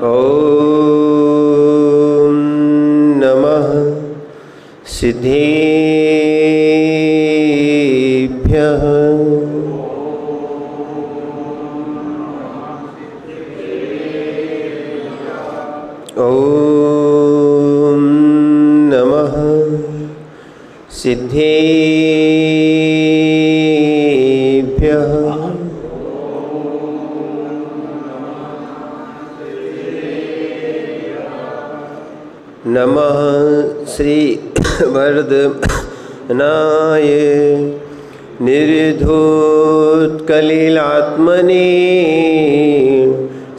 ॐ नमः सिद्धेभ्यः। ॐ नमः सिद्धेभ्यः। नमः श्री वर्धनाय निर्धूतकलिलात्मने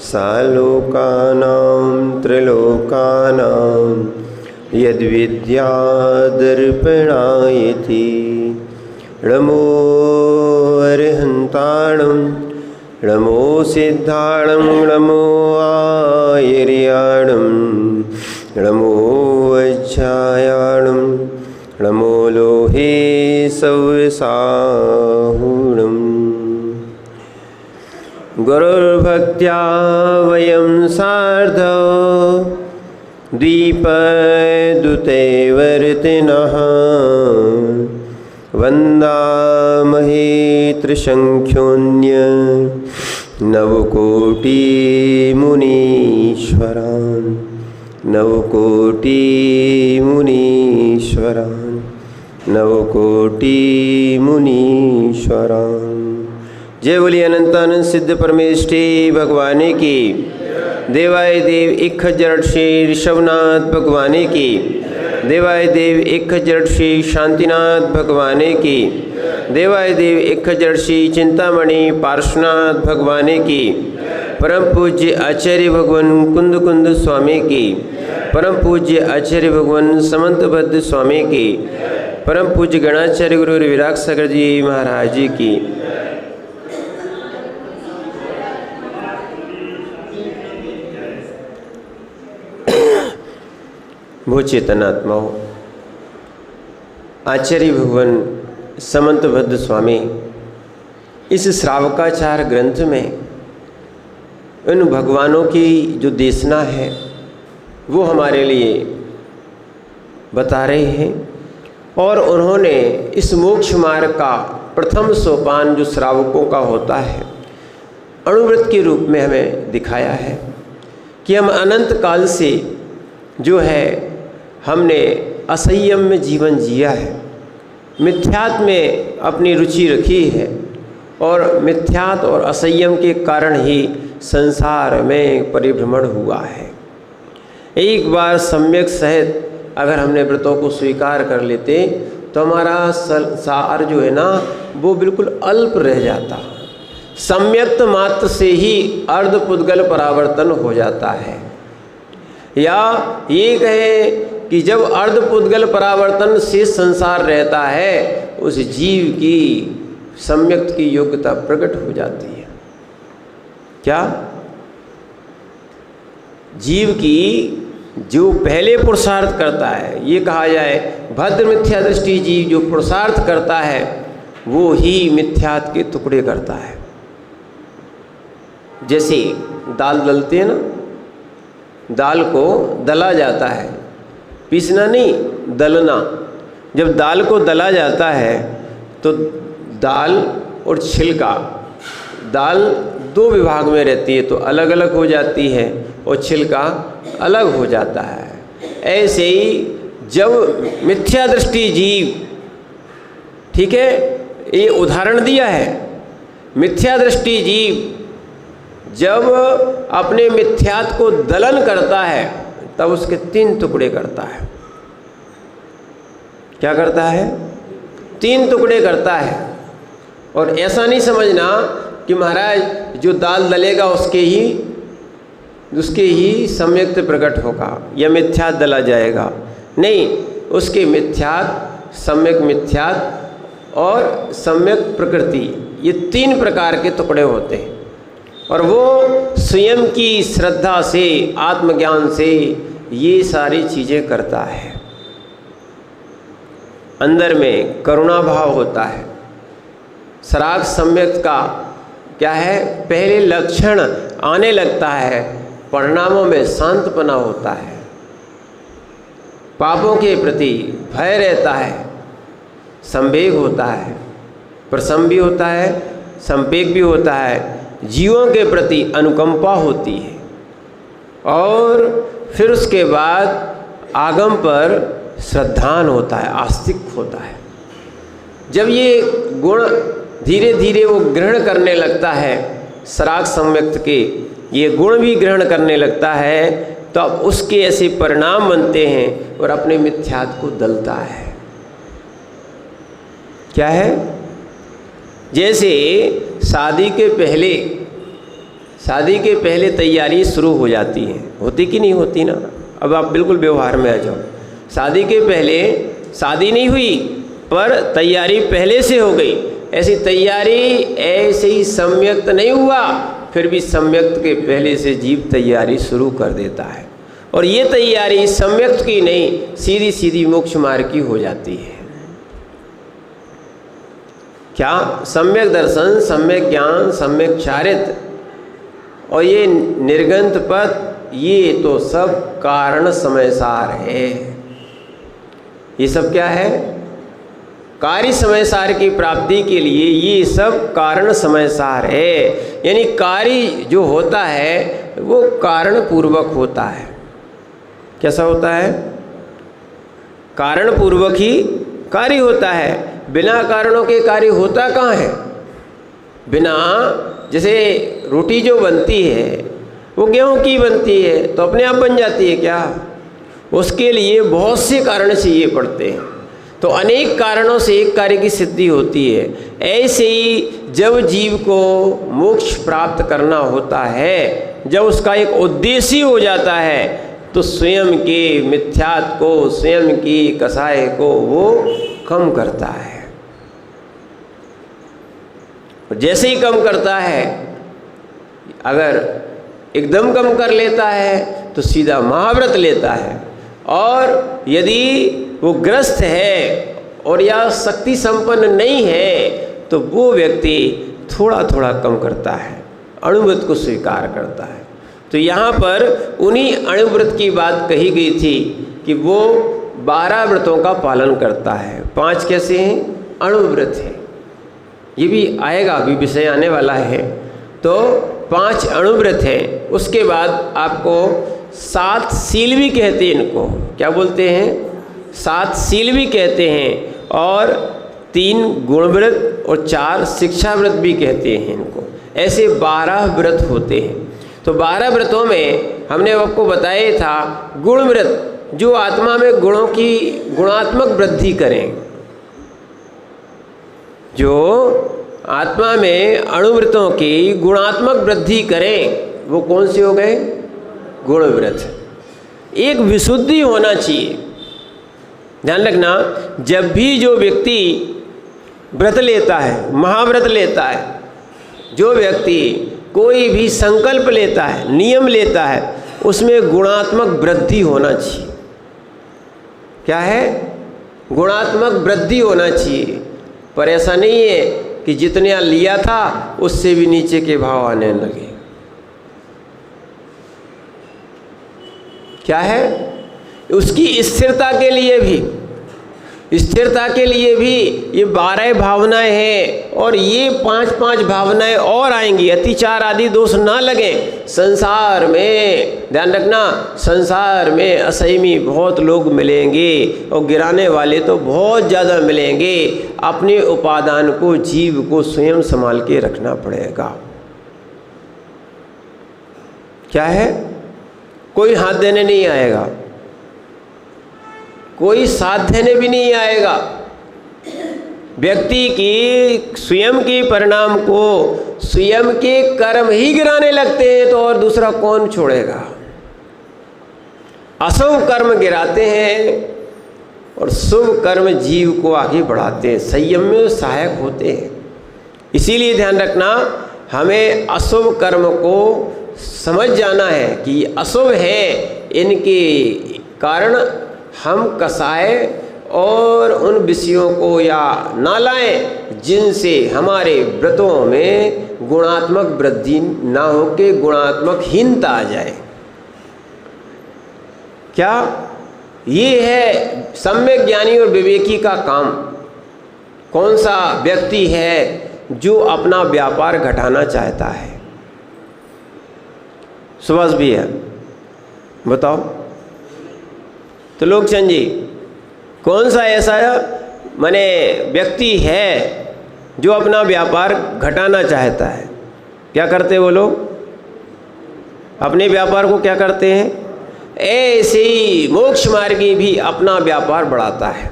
सालोकानां त्रिलोकानां यद्विद्यादर्पणायति। नमो अरिहन्ताणं नमो सिद्धाणं नमो आयर्याणं नमो वज्रायाणं नमो लोहे सवसाहुणम्। गुरुर्भक्त्या वयं सार्धौ द्विपदुतैवर्तिनः वन्दामहे त्रिसङ्ख्योऽन्य नवकोटिमुनीश्वरान् नवकोटिमुनीश्वरान् नवकोटिमुनीश्वरान्। जय बोलिए अनंतानंद सिद्ध परमेष्ठी भगवाने की। देवाय देव इक्ख जड़ श्री ऋषभनाथ भगवाने की। देवाय देव इक्ख जड़ श्री शांतिनाथ भगवाने की। देवाय देव इक्ख जड़ श्री चिंतामणि पार्श्वनाथ भगवाने की। परम पूज्य आचार्य भगवान कुंद कुंद स्वामी की। परम पूज्य आचार्य भगवान समंतबद्ध स्वामी की। परम पूज्य गणाचार्य गुरु विराग सागर जी महाराज जी की। भू चेतनात्माओं, आचार्य भगवान समंतबद्ध स्वामी इस श्रावकाचार ग्रंथ में उन भगवानों की जो देशना है वो हमारे लिए बता रहे हैं। और उन्होंने इस मोक्ष मार्ग का प्रथम सोपान जो श्रावकों का होता है अणुव्रत के रूप में हमें दिखाया है कि हम अनंत काल से जो है हमने असंयम में जीवन जिया है, मिथ्यात्व में अपनी रुचि रखी है और मिथ्यात्व और असंयम के कारण ही संसार में परिभ्रमण हुआ है। एक बार सम्यक सहित अगर हमने व्रतों को स्वीकार कर लेते तो हमारा संसार जो है ना वो बिल्कुल अल्प रह जाता। सम्यक्त मात्र से ही अर्धपुद्गल परावर्तन हो जाता है। या ये कहे कि जब अर्धपुद्गल परावर्तन से संसार रहता है उस जीव की सम्यक्त की योग्यता प्रकट हो जाती है। क्या जीव की जो पहले पुरुषार्थ करता है, ये कहा जाए भद्र मिथ्या दृष्टि जीव जो पुरुषार्थ करता है वो ही मिथ्यात्व के टुकड़े करता है। जैसे दाल दलते हैं ना, दाल को दला जाता है, पीसना नहीं दलना। जब दाल को दला जाता है तो दाल और छिलका, दाल दो विभाग में रहती है तो अलग अलग हो जाती है और छिलका अलग हो जाता है। ऐसे ही जब मिथ्या दृष्टि जीव, ठीक है, ये उदाहरण दिया है, मिथ्या दृष्टि जीव जब अपने मिथ्यात्व को दलन करता है तब उसके तीन टुकड़े करता है। क्या करता है? तीन टुकड़े करता है। और ऐसा नहीं समझना कि महाराज जो दाल दलेगा उसके ही सम्यक्त प्रकट होगा या मिथ्यात दला जाएगा। नहीं, उसके मिथ्यात, सम्यक मिथ्यात और सम्यक प्रकृति, ये तीन प्रकार के टुकड़े होते हैं। और वो स्वयं की श्रद्धा से, आत्मज्ञान से ये सारी चीज़ें करता है। अंदर में करुणा भाव होता है, सराग सम्यक का क्या है, पहले लक्षण आने लगता है, परिणामों में शांतपना होता है, पापों के प्रति भय रहता है, संवेग होता है, प्रशम भी होता है, संवेग भी होता है, जीवों के प्रति अनुकंपा होती है, और फिर उसके बाद आगम पर श्रद्धान होता है, आस्तिक होता है। जब ये गुण धीरे धीरे वो ग्रहण करने लगता है, सराग सम्यक्त के ये गुण भी ग्रहण करने लगता है, तो अब उसके ऐसे परिणाम बनते हैं और अपने मिथ्यात्व को दलता है। क्या है, जैसे शादी के पहले तैयारी शुरू हो जाती है, होती कि नहीं होती ना। अब आप बिल्कुल व्यवहार में आ जाओ, शादी के पहले शादी नहीं हुई पर तैयारी पहले से हो गई, ऐसी तैयारी ऐसे ही सम्यक्त नहीं हुआ, फिर भी सम्यक्त के पहले से जीव तैयारी शुरू कर देता है, और ये तैयारी सम्यक्त की नहीं, सीधी सीधी मोक्ष मार्ग की हो जाती है। क्या, सम्यक दर्शन, सम्यक ज्ञान, सम्यक चारित्र और ये निर्गंत पद, ये तो सब कारण समयसार है। ये सब क्या है, कार्य समयसार की प्राप्ति के लिए ये सब कारण समयसार है। यानी कार्य जो होता है वो कारण पूर्वक होता है। कैसा होता है, कारण पूर्वक ही कार्य होता है, बिना कारणों के कार्य होता कहाँ है। बिना, जैसे रोटी जो बनती है वो गेहूं की बनती है तो अपने आप बन जाती है क्या, उसके लिए बहुत से कारण चाहिए पड़ते हैं, तो अनेक कारणों से एक कार्य की सिद्धि होती है। ऐसे ही जब जीव को मोक्ष प्राप्त करना होता है, जब उसका एक उद्देश्य हो जाता है, तो स्वयं के मिथ्यात्व को, स्वयं की कसाय को वो कम करता है। जैसे ही कम करता है, अगर एकदम कम कर लेता है तो सीधा महाव्रत लेता है, और यदि वो ग्रस्त है और या शक्ति संपन्न नहीं है तो वो व्यक्ति थोड़ा थोड़ा कम करता है, अणुव्रत को स्वीकार करता है। तो यहाँ पर उन्हीं अणुव्रत की बात कही गई थी कि वो 12 व्रतों का पालन करता है। 5 कैसे हैं, अणुव्रत है, ये भी आएगा, अभी विषय आने वाला है। तो 5 अणुव्रत हैं। उसके बाद आपको 7 शील भी कहते हैं, इनको क्या बोलते हैं, 7 शील भी कहते हैं, और 3 गुणव्रत और 4 शिक्षा व्रत भी कहते हैं इनको। ऐसे 12 व्रत होते हैं। तो 12 व्रतों में हमने आपको बताया था गुण व्रत, जो आत्मा में गुणों की गुणात्मक वृद्धि करें, जो आत्मा में अणुव्रतों की गुणात्मक वृद्धि करें, वो कौन से हो गए, गुण व्रत। एक विशुद्धि होना चाहिए। ध्यान रखना, जब भी जो व्यक्ति व्रत लेता है, महाव्रत लेता है, जो व्यक्ति कोई भी संकल्प लेता है, नियम लेता है, उसमें गुणात्मक वृद्धि होना चाहिए। क्या है, गुणात्मक वृद्धि होना चाहिए। पर ऐसा नहीं है कि जितने लिया था उससे भी नीचे के भाव आने लगे। क्या है, उसकी स्थिरता के लिए भी, स्थिरता के लिए भी ये 12 भावनाएं हैं, और ये 5-5 भावनाएं और आएंगी। अतिचार आदि दोष ना लगे। संसार में ध्यान रखना, संसार में असहमी बहुत लोग मिलेंगे और गिराने वाले तो बहुत ज़्यादा मिलेंगे। अपने उपादान को, जीव को स्वयं संभाल के रखना पड़ेगा। क्या है, कोई हाथ देने नहीं आएगा, कोई साथ देने भी नहीं आएगा। व्यक्ति की स्वयं के परिणाम को स्वयं के कर्म ही गिराने लगते हैं, तो और दूसरा कौन छोड़ेगा। अशुभ कर्म गिराते हैं और शुभ कर्म जीव को आगे बढ़ाते हैं, संयम में सहायक होते हैं। इसीलिए ध्यान रखना, हमें अशुभ कर्म को समझ जाना है कि अशुभ है, इनके कारण हम कसाय और उन विषयों को या ना लाएं जिनसे हमारे व्रतों में गुणात्मक वृद्धि ना होके गुणात्मक हीनता आ जाए। क्या ये है सम्यक ज्ञानी और विवेकी का काम? कौन सा व्यक्ति है जो अपना व्यापार घटाना चाहता है? सुभाष भी है, बताओ तो लोकचंद जी, कौन सा ऐसा माने व्यक्ति है जो अपना व्यापार घटाना चाहता है? क्या करते वो लोग? अपने व्यापार को क्या करते हैं? ऐसे ही मोक्ष मार्गी भी अपना व्यापार बढ़ाता है।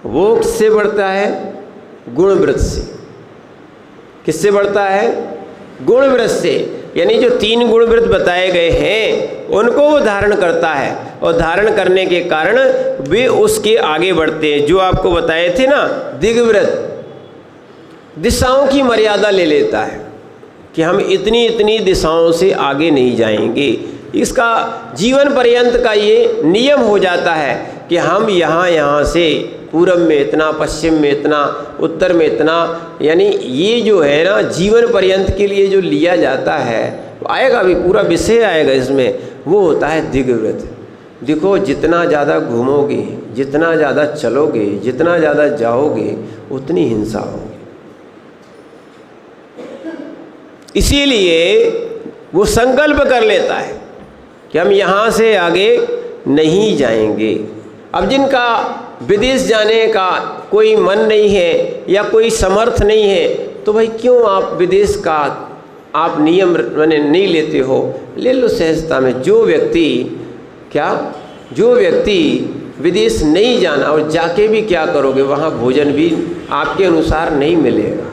वो किससे बढ़ता है? गुणव्रत से। किससे बढ़ता है? गुणव्रत से। यानी जो 3 गुणव्रत बताए गए हैं उनको वो धारण करता है, और धारण करने के कारण वे उसके आगे बढ़ते हैं। जो आपको बताए थे ना, दिग्व्रत, दिशाओं की मर्यादा ले लेता है कि हम इतनी इतनी दिशाओं से आगे नहीं जाएंगे। इसका जीवन पर्यंत का ये नियम हो जाता है कि हम यहाँ से पूरब में इतना, पश्चिम में इतना, उत्तर में इतना, यानी ये जो है ना जीवन पर्यंत के लिए जो लिया जाता है, आएगा भी पूरा विषय आएगा इसमें, वो होता है दिग्व्रत। देखो, जितना ज़्यादा घूमोगे, जितना ज़्यादा चलोगे, जितना ज़्यादा जाओगे, उतनी हिंसा होगी। इसीलिए वो संकल्प कर लेता है कि हम यहाँ से आगे नहीं जाएंगे। अब जिनका विदेश जाने का कोई मन नहीं है या कोई समर्थ नहीं है, तो भाई क्यों आप विदेश का आप नियम मैंने नहीं लेते हो? ले लो सहजता में। जो व्यक्ति विदेश नहीं जाना, और जाके भी क्या करोगे, वहाँ भोजन भी आपके अनुसार नहीं मिलेगा।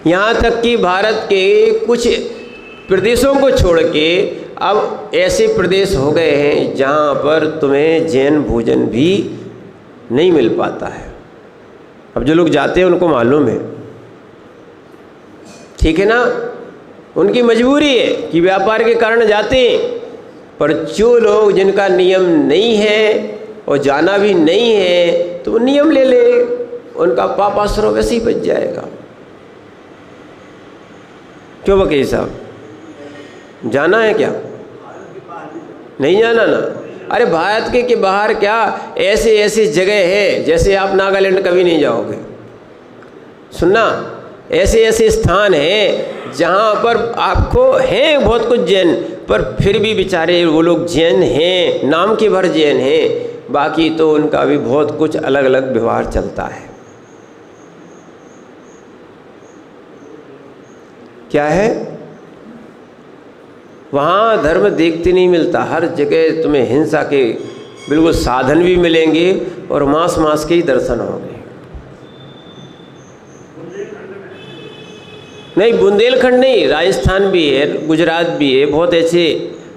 यहाँ तक कि भारत के कुछ प्रदेशों को छोड़ के अब ऐसे प्रदेश हो गए हैं जहाँ पर तुम्हें जैन भोजन भी नहीं मिल पाता है। अब जो लोग जाते हैं उनको मालूम है, ठीक है ना, उनकी मजबूरी है कि व्यापार के कारण जाते हैं। पर जो लोग जिनका नियम नहीं है और जाना भी नहीं है, तो वो नियम ले ले, उनका पापाश्रय वैसे ही बच जाएगा। क्यों वकील साहब, जाना है क्या? नहीं जाना ना? अरे भारत के बाहर क्या ऐसे ऐसी जगह है, जैसे आप नागालैंड कभी नहीं जाओगे। सुनना, ऐसे ऐसे स्थान हैं जहाँ पर आपको हैं बहुत कुछ जैन, पर फिर भी बेचारे वो लोग जैन हैं, नाम के भर जैन हैं, बाकी तो उनका भी बहुत कुछ अलग अलग व्यवहार चलता है। क्या है? वहाँ धर्म देखते नहीं मिलता। हर जगह तुम्हें हिंसा के बिल्कुल साधन भी मिलेंगे और मांस मांस के ही दर्शन होंगे। नहीं, बुंदेलखंड नहीं, राजस्थान भी है, गुजरात भी है, बहुत ऐसे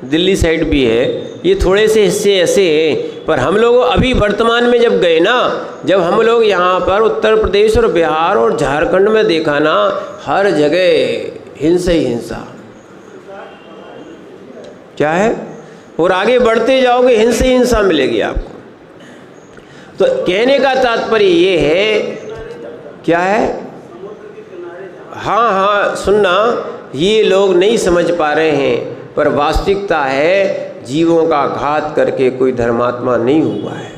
दिल्ली साइड भी है। ये थोड़े से हिस्से ऐसे हैं। पर हम लोग अभी वर्तमान में जब गए ना, जब हम लोग यहाँ पर उत्तर प्रदेश और बिहार और झारखंड में देखा ना, हर जगह हिंसा ही हिंसा। क्या है? और आगे बढ़ते जाओगे हिंसा ही हिंसा मिलेगी आपको। तो कहने का तात्पर्य ये है, क्या है? हाँ, सुनना, ये लोग नहीं समझ पा रहे हैं, पर वास्तविकता है जीवों का घात करके कोई धर्मात्मा नहीं हुआ है।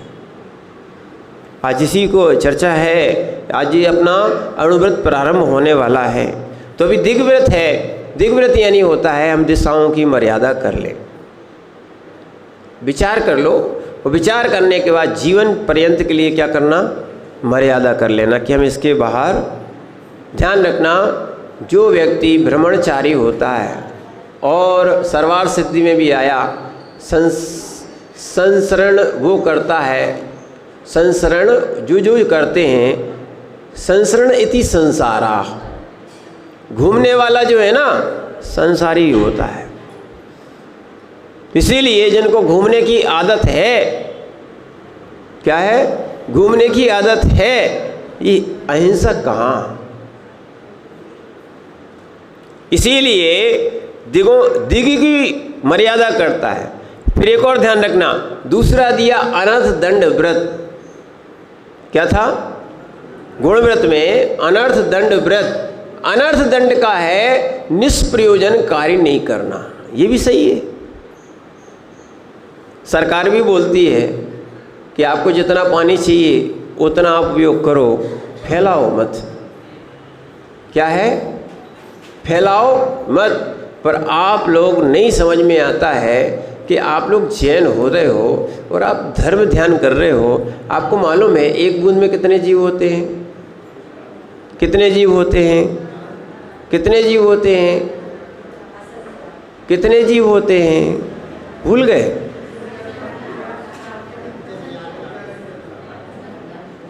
आज इसी को चर्चा है, आज ये अपना अणुव्रत प्रारंभ होने वाला है। तो अभी दिग्व्रत है। दिग्व्रत यानी होता है हम दिशाओं की मर्यादा कर ले, विचार कर लो, और विचार करने के बाद जीवन पर्यंत के लिए क्या करना? मर्यादा कर लेना कि हम इसके बाहर। ध्यान रखना, जो व्यक्ति भ्रमणचारी होता है और सर्वार्थ सिद्धि में भी आया, संसरण वो करता है, संसरण जो करते हैं, संसरण इति संसारा, घूमने वाला जो है ना संसारी होता है। इसीलिए जिनको घूमने की आदत है, क्या है? घूमने की आदत है, ये अहिंसक कहाँ? इसीलिए दिग की मर्यादा करता है। फिर एक और ध्यान रखना, दूसरा दिया अनर्थ दंड व्रत। क्या था? गुण व्रत में अनर्थ दंड व्रत। अनर्थ दंड का है निष्प्रयोजन कार्य नहीं करना। ये भी सही है। सरकार भी बोलती है कि आपको जितना पानी चाहिए उतना आप उपयोग करो, फैलाओ मत। क्या है? फैलाओ मत। पर आप लोग नहीं समझ में आता है कि आप लोग जैन हो रहे हो और आप धर्म ध्यान कर रहे हो। आपको मालूम है एक बूंद में कितने जीव होते हैं? कितने जीव होते हैं? कितने जीव होते हैं? कितने जीव होते हैं? भूल गए?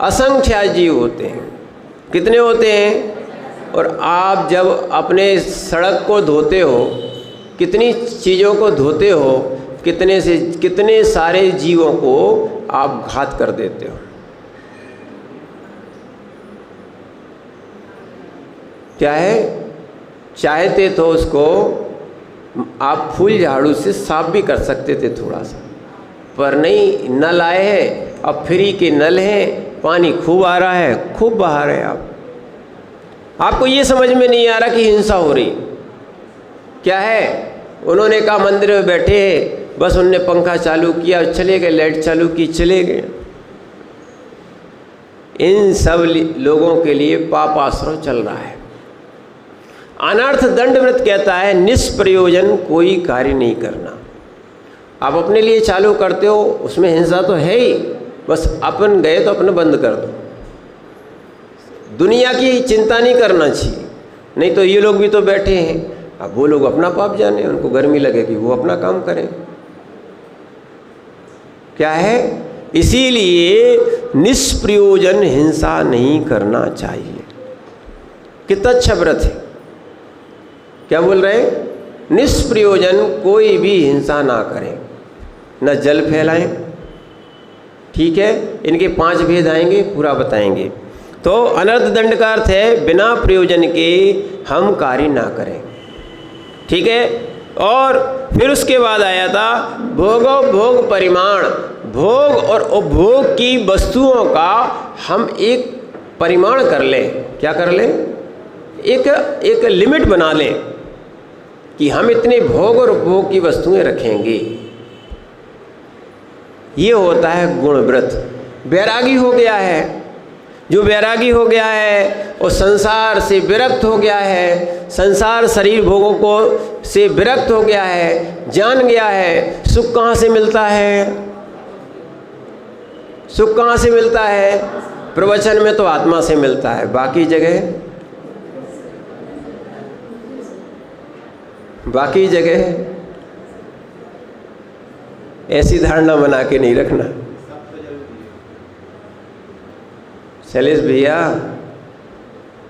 असंख्य जीव होते हैं। कितने होते हैं? और आप जब अपने सड़क को धोते हो, कितनी चीज़ों को धोते हो, कितने सारे जीवों को आप घात कर देते हो। क्या है? चाहते तो उसको आप फूल झाड़ू से साफ भी कर सकते थे थोड़ा सा, पर नहीं। नल आए हैं, अब फ्री के नल हैं, पानी खूब आ रहा है, खूब बहा रहे हैं। आपको ये समझ में नहीं आ रहा कि हिंसा हो रही। क्या है? उन्होंने कहा मंदिर में बैठे हैं, बस उनने पंखा चालू किया, चले गए, लाइट चालू की, चले गए। इन सब लोगों के लिए पाप आश्रय चल रहा है। अनर्थ दंड व्रत कहता है निष्प्रयोजन कोई कार्य नहीं करना। आप अपने लिए चालू करते हो, उसमें हिंसा तो है ही, बस अपन गए तो अपने बंद कर दो। दुनिया की चिंता नहीं करना चाहिए। नहीं तो ये लोग भी तो बैठे हैं, अब वो लोग अपना पाप जाने, उनको गर्मी लगेगी, वो अपना काम करें। क्या है? इसीलिए निष्प्रयोजन हिंसा नहीं करना चाहिए। कितना अच्छा व्रत है। क्या बोल रहे हैं? निष्प्रयोजन कोई भी हिंसा ना करें, न जल फैलाएं। ठीक है, इनके 5 भेद आएंगे, पूरा बताएंगे। तो अनर्थ दंड का अर्थ है बिना प्रयोजन के हम कार्य ना करें। ठीक है। और फिर उसके बाद आया था भोगो भोग परिमाण। भोग और उपभोग की वस्तुओं का हम एक परिमाण कर लें। क्या कर लें? एक लिमिट बना लें कि हम इतने भोग और उपभोग की वस्तुएं रखेंगे। ये होता है गुण व्रत। वैरागी हो गया है, जो वैरागी हो गया है वो संसार से विरक्त हो गया है, संसार शरीर भोगों को से विरक्त हो गया है, जान गया है सुख कहाँ से मिलता है। सुख कहाँ से मिलता है? प्रवचन में तो आत्मा से मिलता है, बाकी जगह ऐसी धारणा बना के नहीं रखना। शैलेश भैया,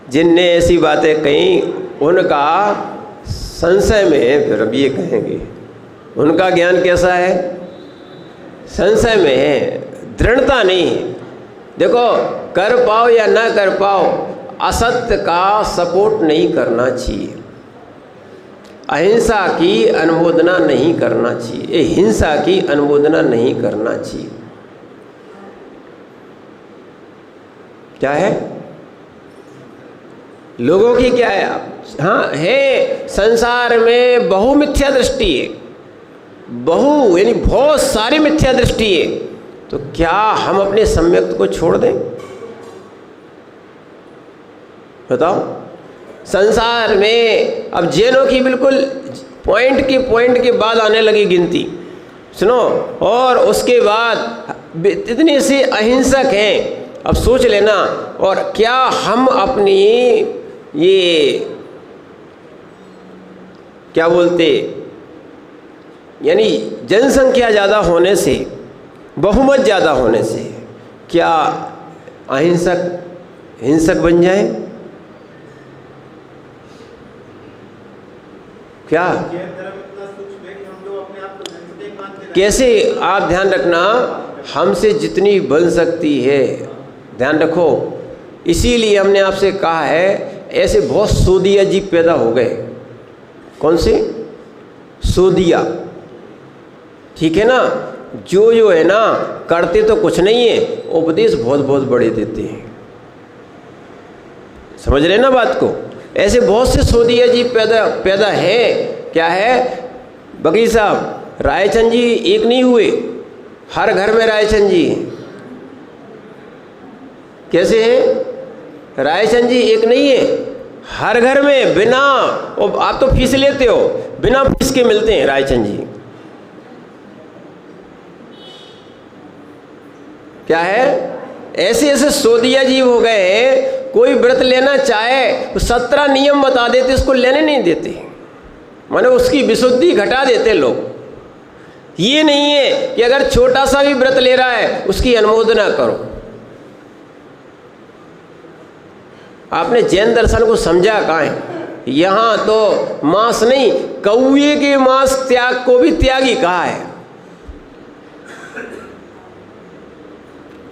जिनने ऐसी बातें कही उनका संशय में, फिर अब ये कहेंगे उनका ज्ञान कैसा है? संशय में है, दृढ़ता नहीं। देखो, कर पाओ या ना कर पाओ, असत्य का सपोर्ट नहीं करना चाहिए, अहिंसा की अनुमोदना नहीं करना चाहिए, हिंसा की अनुमोदना नहीं करना चाहिए। क्या है? लोगों की क्या है? हाँ है, संसार में बहु मिथ्या दृष्टि है, बहु यानी बहुत सारी मिथ्या दृष्टि है। तो क्या हम अपने सम्यक को छोड़ दें? बताओ। संसार में अब जैनों की बिल्कुल पॉइंट के बाद आने लगी गिनती, सुनो। और उसके बाद इतने से अहिंसक हैं, अब सोच लेना। और क्या हम अपनी ये क्या बोलते, यानी जनसंख्या ज़्यादा होने से, बहुमत ज़्यादा होने से क्या हिंसक बन जाए? क्या कैसे? आप ध्यान रखना, हमसे जितनी बन सकती है ध्यान रखो। इसीलिए हमने आपसे कहा है, ऐसे बहुत सोदिया जीव पैदा हो गए। कौन से? सोदिया। ठीक है ना। जो है ना करते तो कुछ नहीं है, उपदेश बहुत बहुत बड़े देते हैं। समझ रहे ना बात को। ऐसे बहुत से सोदिया जी पैदा है। क्या है वकील साहब, रायचंद जी एक नहीं हुए, हर घर में रायचंद जी हैं। कैसे हैं? रायचंद जी एक नहीं है, हर घर में बिना, और आप तो फीस लेते हो, बिना फीस के मिलते हैं रायचंद जी। क्या है? ऐसे ऐसे सोदिया जीव हो गए हैं, कोई व्रत लेना चाहे तो 17 नियम बता देते, उसको लेने नहीं देते, माने उसकी विशुद्धि घटा देते लोग। ये नहीं है कि अगर छोटा सा भी व्रत ले रहा है उसकी अनुमोदना करो। आपने जैन दर्शन को समझा कहाँ है? यहाँ तो मांस नहीं, कौए के मांस त्याग को भी त्यागी कहा है।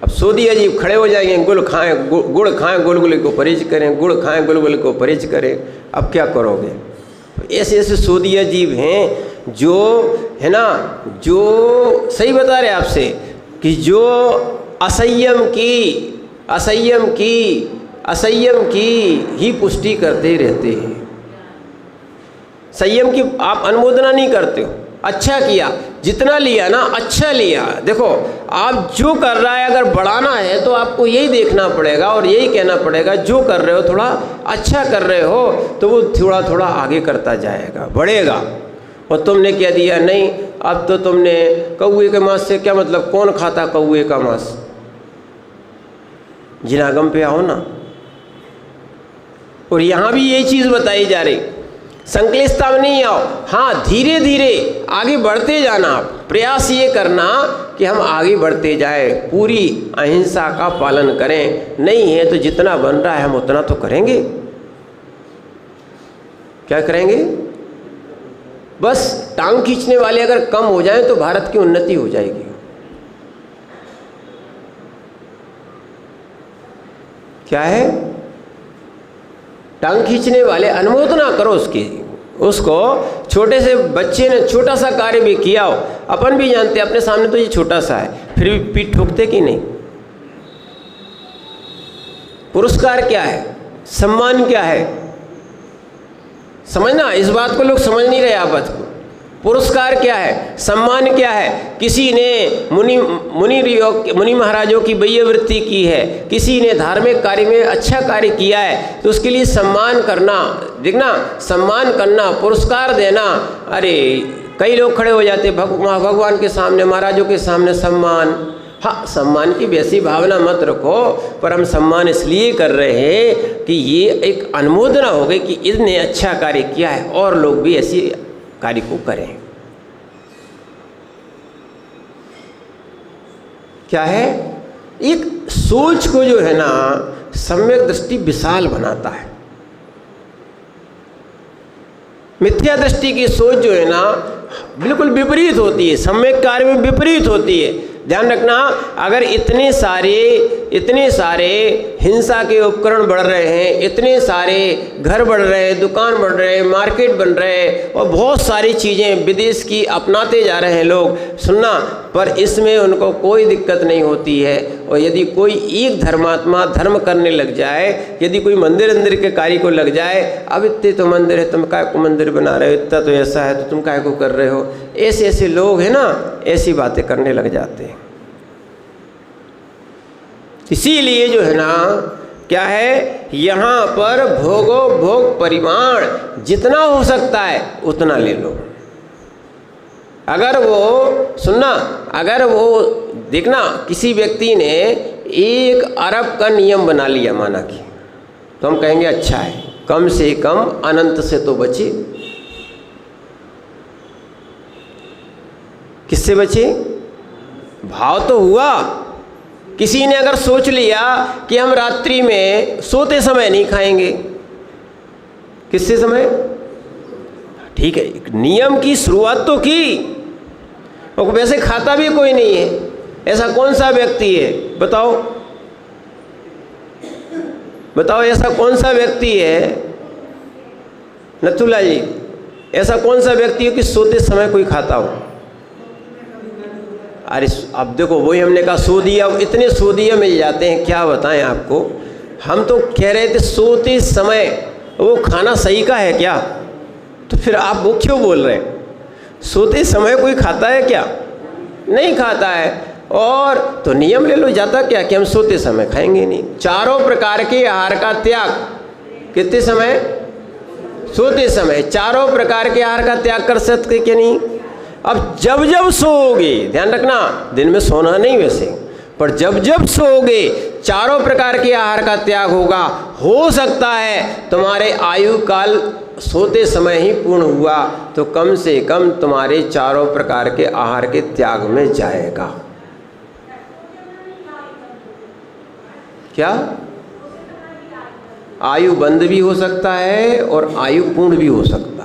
अब सोदी अजीब खड़े हो जाएंगे, गुड़ खाएं गुलगुले को परहेज करें, गुड़ खाएं गुलगुले को परहेज करें। अब क्या करोगे? ऐसे ऐसे सोदी अजीब हैं जो है ना, जो सही बता रहे आपसे कि जो असंयम की ही पुष्टि करते रहते हैं। संयम की आप अनुमोदना नहीं करते हो। अच्छा किया, जितना लिया ना अच्छा लिया। देखो आप जो कर रहा है, अगर बढ़ाना है तो आपको यही देखना पड़ेगा और यही कहना पड़ेगा, जो कर रहे हो थोड़ा अच्छा कर रहे हो तो वो थोड़ा थोड़ा आगे करता जाएगा, बढ़ेगा। और तुमने क्या दिया? नहीं, अब तो तुमने कौए के मांस से क्या मतलब, कौन खाता कौए का मांस? जिनागम पे आओ ना। और यहाँ भी यही चीज़ बताई जा रही, संक्लिष्टता में नहीं आओ। हाँ, धीरे धीरे आगे बढ़ते जाना। प्रयास ये करना कि हम आगे बढ़ते जाए, पूरी अहिंसा का पालन करें। नहीं है तो जितना बन रहा है हम उतना तो करेंगे। क्या करेंगे? बस टांग खींचने वाले अगर कम हो जाएं तो भारत की उन्नति हो जाएगी। क्या है? टांग खींचने वाले अनुमोदना करो उसकी। उसको छोटे से बच्चे ने छोटा सा कार्य भी किया हो, अपन भी जानते हैं अपने सामने तो ये छोटा सा है, फिर भी पीठ ठोकते कि नहीं? पुरस्कार क्या है? सम्मान क्या है? समझना, इस बात को लोग समझ नहीं रहे। आप बात को, पुरस्कार क्या है, सम्मान क्या है? किसी ने मुनि महाराजों की वैयवृत्ति की है, किसी ने धार्मिक कार्य में अच्छा कार्य किया है, तो उसके लिए सम्मान करना, देखना, सम्मान करना, पुरस्कार देना। अरे कई लोग खड़े हो जाते भगवान के सामने, महाराजों के सामने सम्मान। हाँ, सम्मान की वैसी भावना मत रखो, पर हम सम्मान इसलिए कर रहे हैं कि ये एक अनुमोदना हो गई कि इसने अच्छा कार्य किया है और लोग भी ऐसी कार्य को करें। क्या है? एक सोच को जो है ना सम्यक दृष्टि विशाल बनाता है। मिथ्या दृष्टि की सोच जो है ना बिल्कुल विपरीत होती है, सम्यक कार्य में विपरीत होती है। ध्यान रखना, अगर इतने सारे हिंसा के उपकरण बढ़ रहे हैं, इतने सारे घर बढ़ रहे हैं, दुकान बढ़ रहे हैं, मार्केट बन रहे हैं और बहुत सारी चीज़ें विदेश की अपनाते जा रहे हैं लोग, सुनना, पर इसमें उनको कोई दिक्कत नहीं होती है। और यदि कोई एक धर्मात्मा धर्म करने लग जाए, यदि कोई मंदिर के कार्य को लग जाए, अब इतने तो मंदिर है, तुम काय को मंदिर बना रहे हो, इतना तो ऐसा है तो तुम काय को कर रहे हो, ऐसे ऐसे लोग हैं ना, ऐसी बातें करने लग जाते हैं। इसीलिए जो है ना, क्या है, यहाँ पर भोग परिमाण जितना हो सकता है उतना ले लो। अगर वो सुनना, अगर वो देखना, किसी व्यक्ति ने 1 अरब का नियम बना लिया माना कि, तो हम कहेंगे अच्छा है, कम से कम अनंत से तो बचे। किससे बचे? भाव तो हुआ। किसी ने अगर सोच लिया कि हम रात्रि में सोते समय नहीं खाएंगे, किससे समय, ठीक है, नियम की शुरुआत तो की, और वैसे खाता भी कोई नहीं है। ऐसा कौन सा व्यक्ति है बताओ, ऐसा कौन सा व्यक्ति है नथुला जी, ऐसा कौन सा व्यक्ति हो कि सोते समय कोई खाता हो? अरे अब देखो वही हमने कहा सोदिया, इतने सोदिया में जाते हैं क्या बताएं आपको। हम तो कह रहे थे सोते समय वो खाना सही का है क्या, तो फिर आप वो क्यों बोल रहे हैं? सोते समय कोई खाता है क्या? नहीं खाता है। और तो नियम ले लो, जाता क्या कि हम सोते समय खाएंगे नहीं। चारों प्रकार के आहार का त्याग कितने समय? सोते समय। चारों प्रकार के आहार का त्याग कर सकते कि नहीं? अब जब जब सोओगे, ध्यान रखना दिन में सोना नहीं वैसे, पर जब जब सोओगे चारों प्रकार के आहार का त्याग होगा। हो सकता है तुम्हारे आयु काल सोते समय ही पूर्ण हुआ, तो कम से कम तुम्हारे चारों प्रकार के आहार के त्याग में जाएगा। क्या? आयु बंद भी हो सकता है और आयु पूर्ण भी हो सकता है।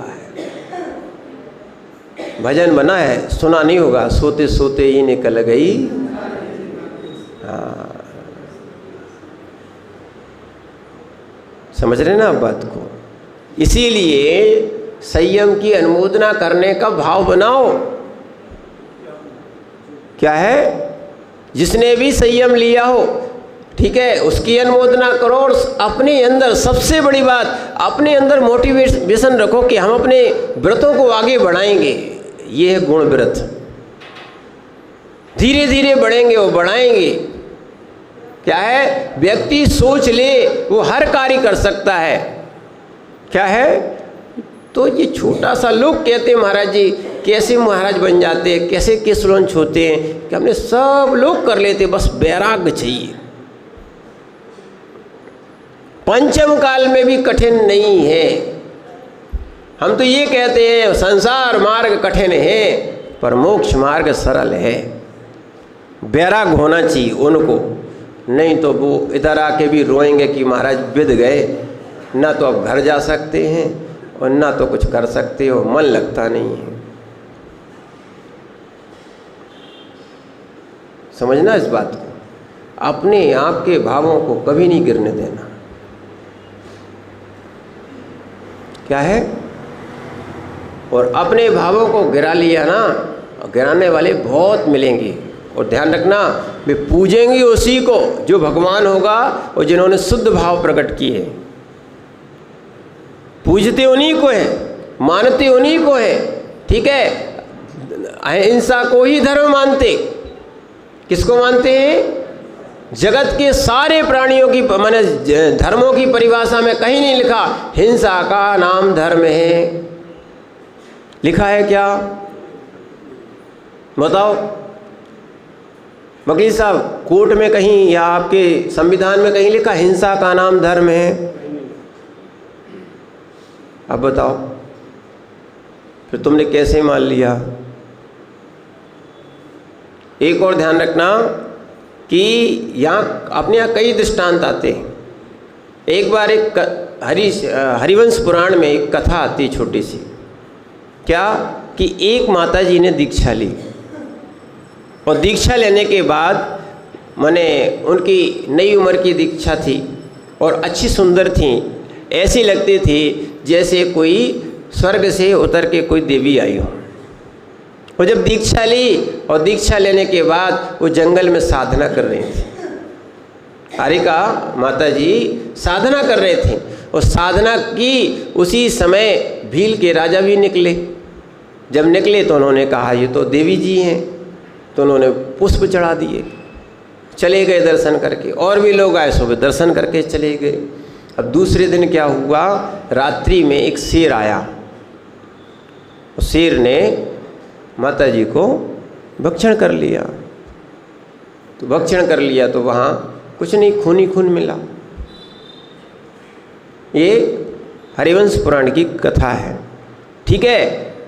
भजन बना है, सुना नहीं होगा, सोते सोते ही निकल गई। हाँ, समझ रहे ना आप बात को? इसीलिए संयम की अनुमोदना करने का भाव बनाओ। क्या है? जिसने भी संयम लिया हो, ठीक है, उसकी अनुमोदना करो। और अपने अंदर सबसे बड़ी बात, अपने अंदर मोटिवेशन रखो कि हम अपने व्रतों को आगे बढ़ाएंगे। ये है गुण व्रत। धीरे धीरे बढ़ेंगे, वो बढ़ाएंगे। क्या है? व्यक्ति सोच ले वो हर कार्य कर सकता है। क्या है? तो ये छोटा सा लोग कहते हैं महाराज जी कैसे महाराज बन जाते हैं, कैसे केस लॉन्च होते हैं, कि हमने सब लोग कर लेते, बस वैराग्य चाहिए। पंचम काल में भी कठिन नहीं है। हम तो ये कहते हैं संसार मार्ग कठिन है पर मोक्ष मार्ग सरल है। वैराग्य होना चाहिए उनको, नहीं तो वो इधर आके भी रोएंगे कि महाराज बिद गए, ना तो अब घर जा सकते हैं और ना तो कुछ कर सकते हो, मन लगता नहीं है। समझना इस बात को, अपने आप के भावों को कभी नहीं गिरने देना। क्या है? और अपने भावों को गिरा लिया ना, गिराने वाले बहुत मिलेंगे। और ध्यान रखना, वे पूजेंगे उसी को जो भगवान होगा और जिन्होंने शुद्ध भाव प्रकट किए। पूजते उन्हीं को है, मानते उन्हीं को है। ठीक है, अहिंसा को ही धर्म मानते। किसको मानते हैं? जगत के सारे प्राणियों की, माने धर्मों की परिभाषा में कहीं नहीं लिखा हिंसा का नाम धर्म है। लिखा है क्या? बताओ वकील साहब, कोर्ट में कहीं या आपके संविधान में कहीं लिखा हिंसा का नाम धर्म है? अब बताओ, फिर तुमने कैसे मान लिया? एक और ध्यान रखना कि यहाँ अपने यहाँ कई दृष्टांत आते हैं। एक बार एक हरिवंश पुराण में एक कथा आती है छोटी सी। क्या कि एक माता जी ने दीक्षा ली और दीक्षा लेने के बाद माने उनकी नई उम्र की दीक्षा थी और अच्छी सुंदर थी, ऐसी लगती थी जैसे कोई स्वर्ग से उतर के कोई देवी आई हो। और जब दीक्षा ली और दीक्षा लेने के बाद वो जंगल में साधना कर रही थी। हारिका माता जी साधना कर रहे थे और साधना की उसी समय भील के राजा भी निकले। जब निकले तो उन्होंने कहा ये तो देवी जी हैं, तो उन्होंने पुष्प चढ़ा दिए, चले गए दर्शन करके। और भी लोग आए, सुबह दर्शन करके चले गए। अब दूसरे दिन क्या हुआ, रात्रि में एक शेर आया। शेर ने माता जी को भक्षण कर लिया। तो भक्षण कर लिया तो वहाँ कुछ नहीं, खून ही खून मिला। ये हरिवंश पुराण की कथा है। ठीक है,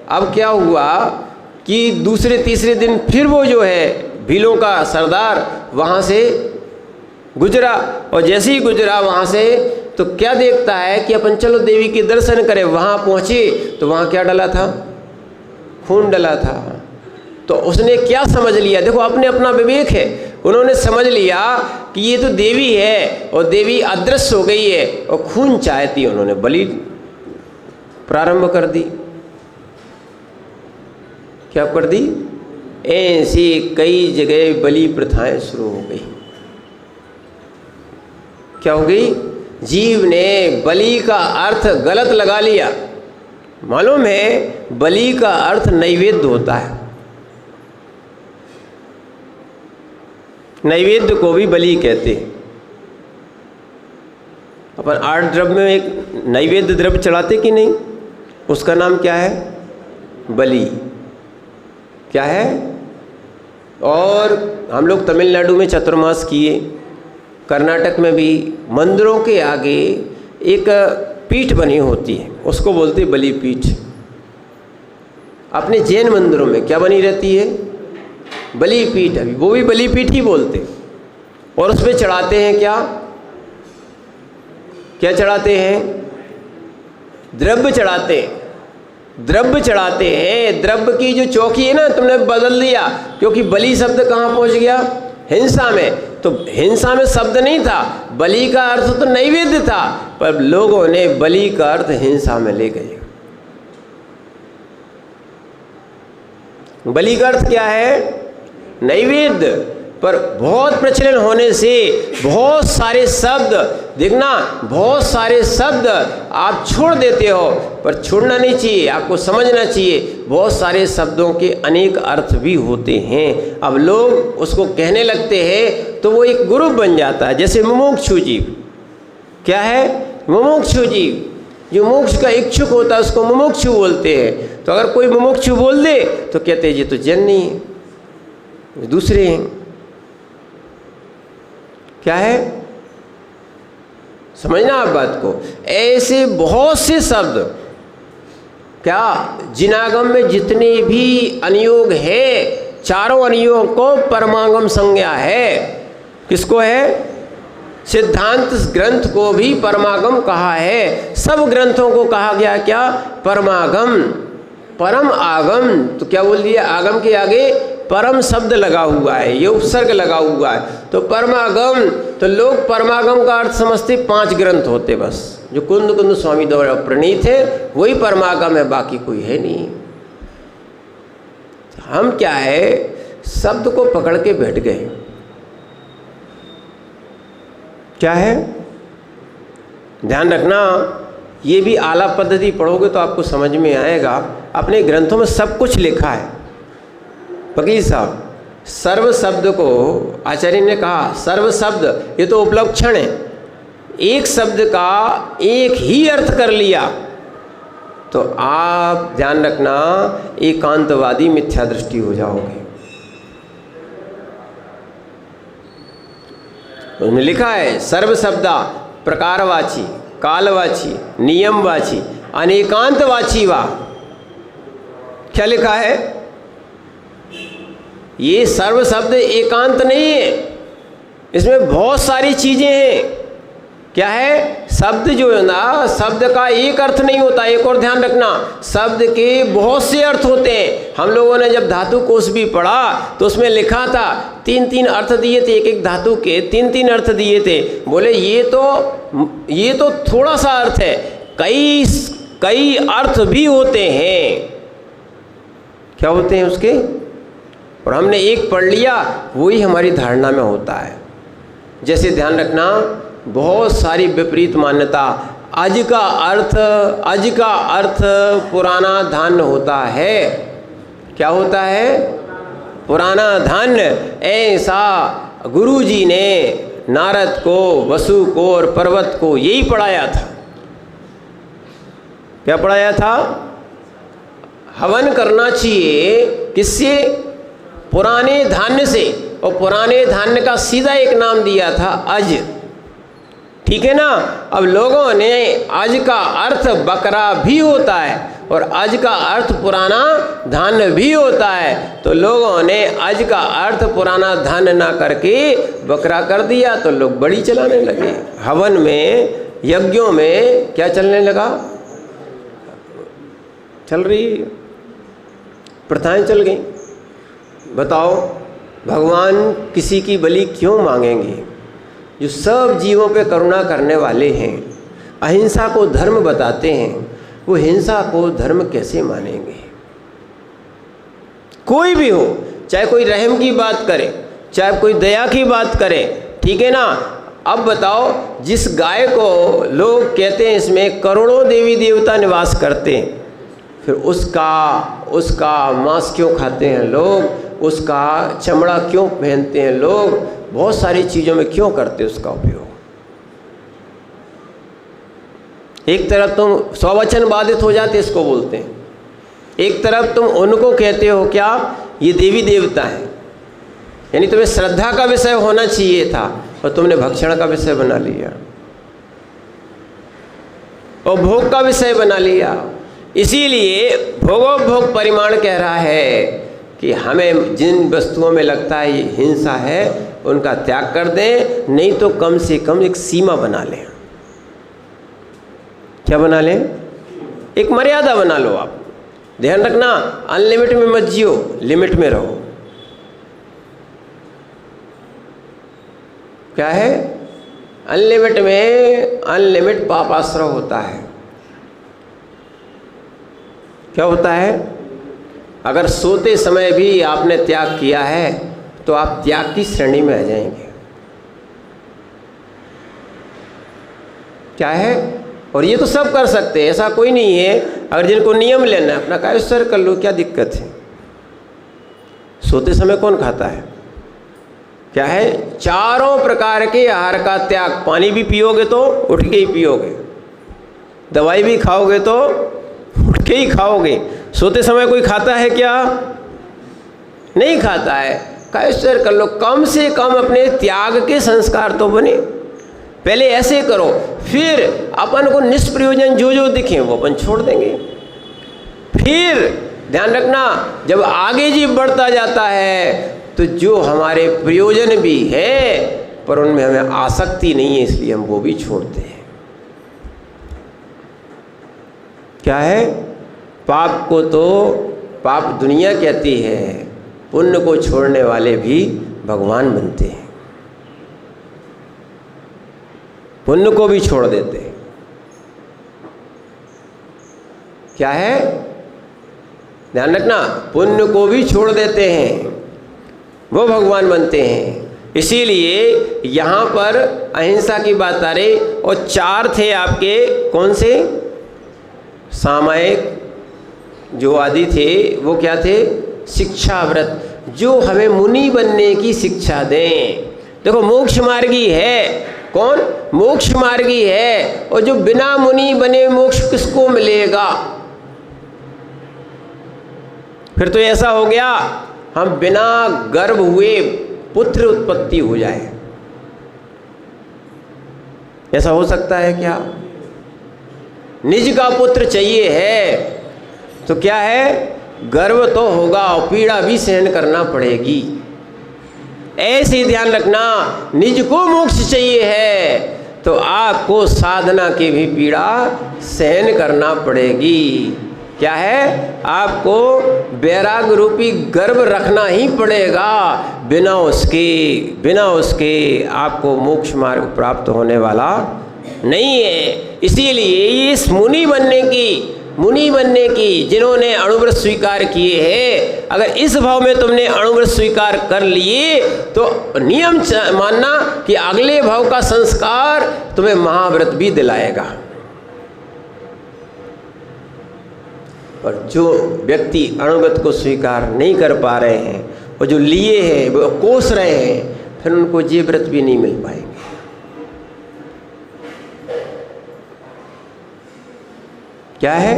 अब क्या हुआ कि दूसरे तीसरे दिन फिर वो जो है भीलों का सरदार वहाँ से गुजरा। और जैसे ही गुजरा वहाँ से तो क्या देखता है कि अपन चलो देवी के दर्शन करें। वहाँ पहुँचे तो वहाँ क्या डला था? खून डला था। तो उसने क्या समझ लिया, देखो अपने अपना विवेक है, उन्होंने समझ लिया कि ये तो देवी है और देवी अदृश्य हो गई है और खून चाहती। उन्होंने बलि प्रारंभ कर दी। क्या कर दी? ऐसी कई जगह बलि प्रथाएं शुरू हो गई। क्या हो गई? जीव ने बलि का अर्थ गलत लगा लिया। मालूम है बलि का अर्थ नैवेद्य होता है। नैवेद्य को भी बलि कहते हैं। अपन 8 द्रव्य में एक नैवेद्य द्रव्य चढ़ाते कि नहीं, उसका नाम क्या है? बलि। क्या है? और हम लोग तमिलनाडु में चतुर्मास किए, कर्नाटक में भी मंदिरों के आगे एक पीठ बनी होती है, उसको बोलते हैं बलि पीठ। अपने जैन मंदिरों में क्या बनी रहती है? बलि पीठ। अभी वो भी बलि पीठ ही बोलते। और उसमें चढ़ाते हैं क्या? क्या चढ़ाते हैं? द्रव्य चढ़ाते हैं। द्रव्य चढ़ाते हैं। द्रव्य की जो चौकी है ना, तुमने बदल दिया, क्योंकि बलि शब्द कहाँ पहुंच गया? हिंसा में। तो हिंसा में शब्द नहीं था, बलि का अर्थ तो नैवेद्य था, पर लोगों ने बलि का अर्थ हिंसा में ले गए। बलि का अर्थ क्या है? नैवेद्य। पर बहुत प्रचलन होने से बहुत सारे शब्द, देखना, बहुत सारे शब्द आप छोड़ देते हो, पर छोड़ना नहीं चाहिए, आपको समझना चाहिए बहुत सारे शब्दों के अनेक अर्थ भी होते हैं। अब लोग उसको कहने लगते हैं तो वो एक ग्रुप बन जाता है। जैसे मुमुक्षु जीव। क्या है? मुमुक्षु जीव। जो मोक्ष का इच्छुक होता है उसको मुमुक्षु बोलते हैं। तो अगर कोई मुमुक्षु बोल दे तो कहते हैं ये तो जैन नहीं है, ये दूसरे हैं। क्या है? समझना आप बात को। ऐसे बहुत से शब्द, क्या जिनागम में जितने भी अनुयोग है, चारों अनुयोग को परमागम संज्ञा है। किसको है? सिद्धांत ग्रंथ को भी परमागम कहा है। सब ग्रंथों को कहा गया क्या? परमागम। परम आगम, तो क्या बोल दिया? आगम के आगे परम शब्द लगा हुआ है, ये उपसर्ग लगा हुआ है, तो परमागम। तो लोग परमागम का अर्थ समझते 5 ग्रंथ होते बस, जो कुंद कुंद स्वामी द्वारा प्रणीत है वही परमागम है, बाकी कोई है नहीं। हम क्या है, शब्द को पकड़ के बैठ गए। क्या है? ध्यान रखना, ये भी आलाप पद्धति पढ़ोगे तो आपको समझ में आएगा। अपने ग्रंथों में सब कुछ लिखा है। वकील साहब, सर्व शब्द को आचार्य ने कहा, सर्व शब्द ये तो उपलक्षण है, एक शब्द का एक ही अर्थ कर लिया तो आप ध्यान रखना एकांतवादी मिथ्या दृष्टि हो जाओगे। उसमें लिखा है सर्व शब्दा प्रकारवाची, कालवाची, नियमवाची, अनेकांतवाची वा। क्या लिखा है? ये सर्व शब्द एकांत नहीं है, इसमें बहुत सारी चीजें हैं। क्या है? शब्द जो है ना, शब्द का एक अर्थ नहीं होता। एक और ध्यान रखना, शब्द के बहुत से अर्थ होते हैं। हम लोगों ने जब धातु कोश भी पढ़ा तो उसमें लिखा था 3-3 अर्थ दिए थे, एक एक धातु के 3-3 अर्थ दिए थे। बोले ये तो थोड़ा सा अर्थ है, कई अर्थ भी होते हैं। क्या होते हैं उसके? और हमने एक पढ़ लिया, वही हमारी धारणा में होता है। जैसे ध्यान रखना, बहुत सारी विपरीत मान्यता। आज का अर्थ पुराना धान्य होता है। क्या होता है? पुराना धान्य। ऐसा गुरुजी ने नारद को, वसु को और पर्वत को यही पढ़ाया था। क्या पढ़ाया था? हवन करना चाहिए किससे? पुराने धान्य से। और पुराने धान्य का सीधा एक नाम दिया था अज। ठीक है ना? अब लोगों ने अज का अर्थ बकरा भी होता है और अज का अर्थ पुराना धान्य भी होता है, तो लोगों ने अज का अर्थ पुराना धान्य ना करके बकरा कर दिया, तो लोग बड़ी चलाने लगे। हवन में, यज्ञों में क्या चलने लगा? चल रही प्रथाएं चल गई। बताओ, भगवान किसी की बलि क्यों मांगेंगे? जो सब जीवों पे करुणा करने वाले हैं, अहिंसा को धर्म बताते हैं, वो हिंसा को धर्म कैसे मानेंगे? कोई भी हो, चाहे कोई रहम की बात करे, चाहे कोई दया की बात करे, ठीक है ना। अब बताओ, जिस गाय को लोग कहते हैं इसमें करोड़ों देवी देवता निवास करते हैं, फिर उसका मांस क्यों खाते हैं लोग, उसका चमड़ा क्यों पहनते हैं लोग, बहुत सारी चीज़ों में क्यों करते हैं उसका उपयोग। एक तरफ तुम स्ववचन बाधित हो जाते इसको बोलते हैं, एक तरफ तुम उनको कहते हो क्या ये देवी देवता हैं, यानी तुम्हें श्रद्धा का विषय होना चाहिए था और तुमने भक्षण का विषय बना लिया और भोग का विषय बना लिया। इसीलिए भोगोपभोग परिमाण कह रहा है कि हमें जिन वस्तुओं में लगता है ये हिंसा है उनका त्याग कर दें, नहीं तो कम से कम एक सीमा बना लें। क्या बना लें? एक मर्यादा बना लो। आप ध्यान रखना, अनलिमिट में मत जियो, लिमिट में रहो। क्या है? अनलिमिट में अनलिमिट पापाश्रय होता है। क्या होता है? अगर सोते समय भी आपने त्याग किया है तो आप त्याग की श्रेणी में आ जाएंगे। क्या है? और ये तो सब कर सकते हैं, ऐसा कोई नहीं है। अगर जिनको नियम लेना है अपना कायस्वर कर लो, क्या दिक्कत है। सोते समय कौन खाता है? क्या है? चारों प्रकार के आहार का त्याग। पानी भी पियोगे तो उठ के ही पियोगे, दवाई भी खाओगे तो उठ के ही खाओगे। सोते समय कोई खाता है क्या? नहीं खाता है। कायस्वर कर लो, कम से कम अपने त्याग के संस्कार तो बने। पहले ऐसे करो, फिर अपन को निष्प्रयोजन जो जो दिखे वो अपन छोड़ देंगे। फिर ध्यान रखना, जब आगे जीव बढ़ता जाता है तो जो हमारे प्रयोजन भी है पर उनमें हमें आसक्ति नहीं है, इसलिए हम वो भी छोड़ते हैं। क्या है? पाप को तो पाप दुनिया कहती है, पुण्य को छोड़ने वाले भी भगवान बनते हैं, पुण्य को भी छोड़ देते हैं। क्या है? ध्यान रखना, पुण्य को भी छोड़ देते हैं, वो भगवान बनते हैं। इसीलिए यहाँ पर अहिंसा की बात आ रही। और चार थे आपके, कौन से? सामायिक जो आदि थे वो क्या थे? शिक्षा व्रत, जो हमें मुनि बनने की शिक्षा दें। देखो, मोक्ष मार्गी है कौन? मोक्ष मार्गी है। और जो बिना मुनि बने मोक्ष किसको मिलेगा? फिर तो ऐसा हो गया हम बिना गर्भ हुए पुत्र उत्पत्ति हो जाए। ऐसा हो सकता है क्या? निज का पुत्र चाहिए है तो क्या है? गर्व तो होगा और पीड़ा भी सहन करना पड़ेगी। ऐसे ध्यान रखना, निज को मोक्ष चाहिए है तो आपको साधना की भी पीड़ा सहन करना पड़ेगी। क्या है? आपको वैराग रूपी गर्व रखना ही पड़ेगा। बिना उसके आपको मोक्ष मार्ग प्राप्त होने वाला नहीं है। इसीलिए इस मुनि बनने की जिन्होंने अणुव्रत स्वीकार किए हैं, अगर इस भाव में तुमने अणुव्रत स्वीकार कर लिए तो नियम मानना कि अगले भाव का संस्कार तुम्हें महाव्रत भी दिलाएगा। और जो व्यक्ति अणुव्रत को स्वीकार नहीं कर पा रहे हैं और जो लिए हैं वो कोस रहे हैं, फिर उनको ये व्रत भी नहीं मिल पाएंगे। क्या है?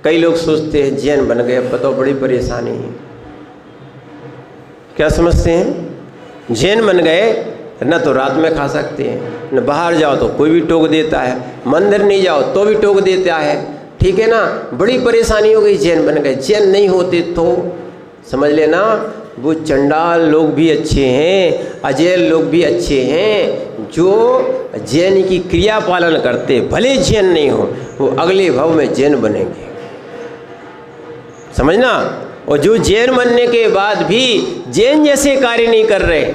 कई लोग सोचते हैं जैन बन गए, अब बताओ बड़ी परेशानी है। क्या समझते हैं? जैन बन गए, न तो रात में खा सकते हैं, न बाहर जाओ तो कोई भी टोक देता है, मंदिर नहीं जाओ तो भी टोक देता है। ठीक है ना? बड़ी परेशानी हो गई, जैन बन गए। जैन नहीं होते तो समझ लेना वो चंडाल लोग भी अच्छे हैं, अजैन लोग भी अच्छे हैं, जो जैन की क्रिया पालन करते, भले जैन नहीं हो, वो अगले भाव में जैन बनेंगे। समझना? और जो जैन बनने के बाद भी जैन जैसे कार्य नहीं कर रहे,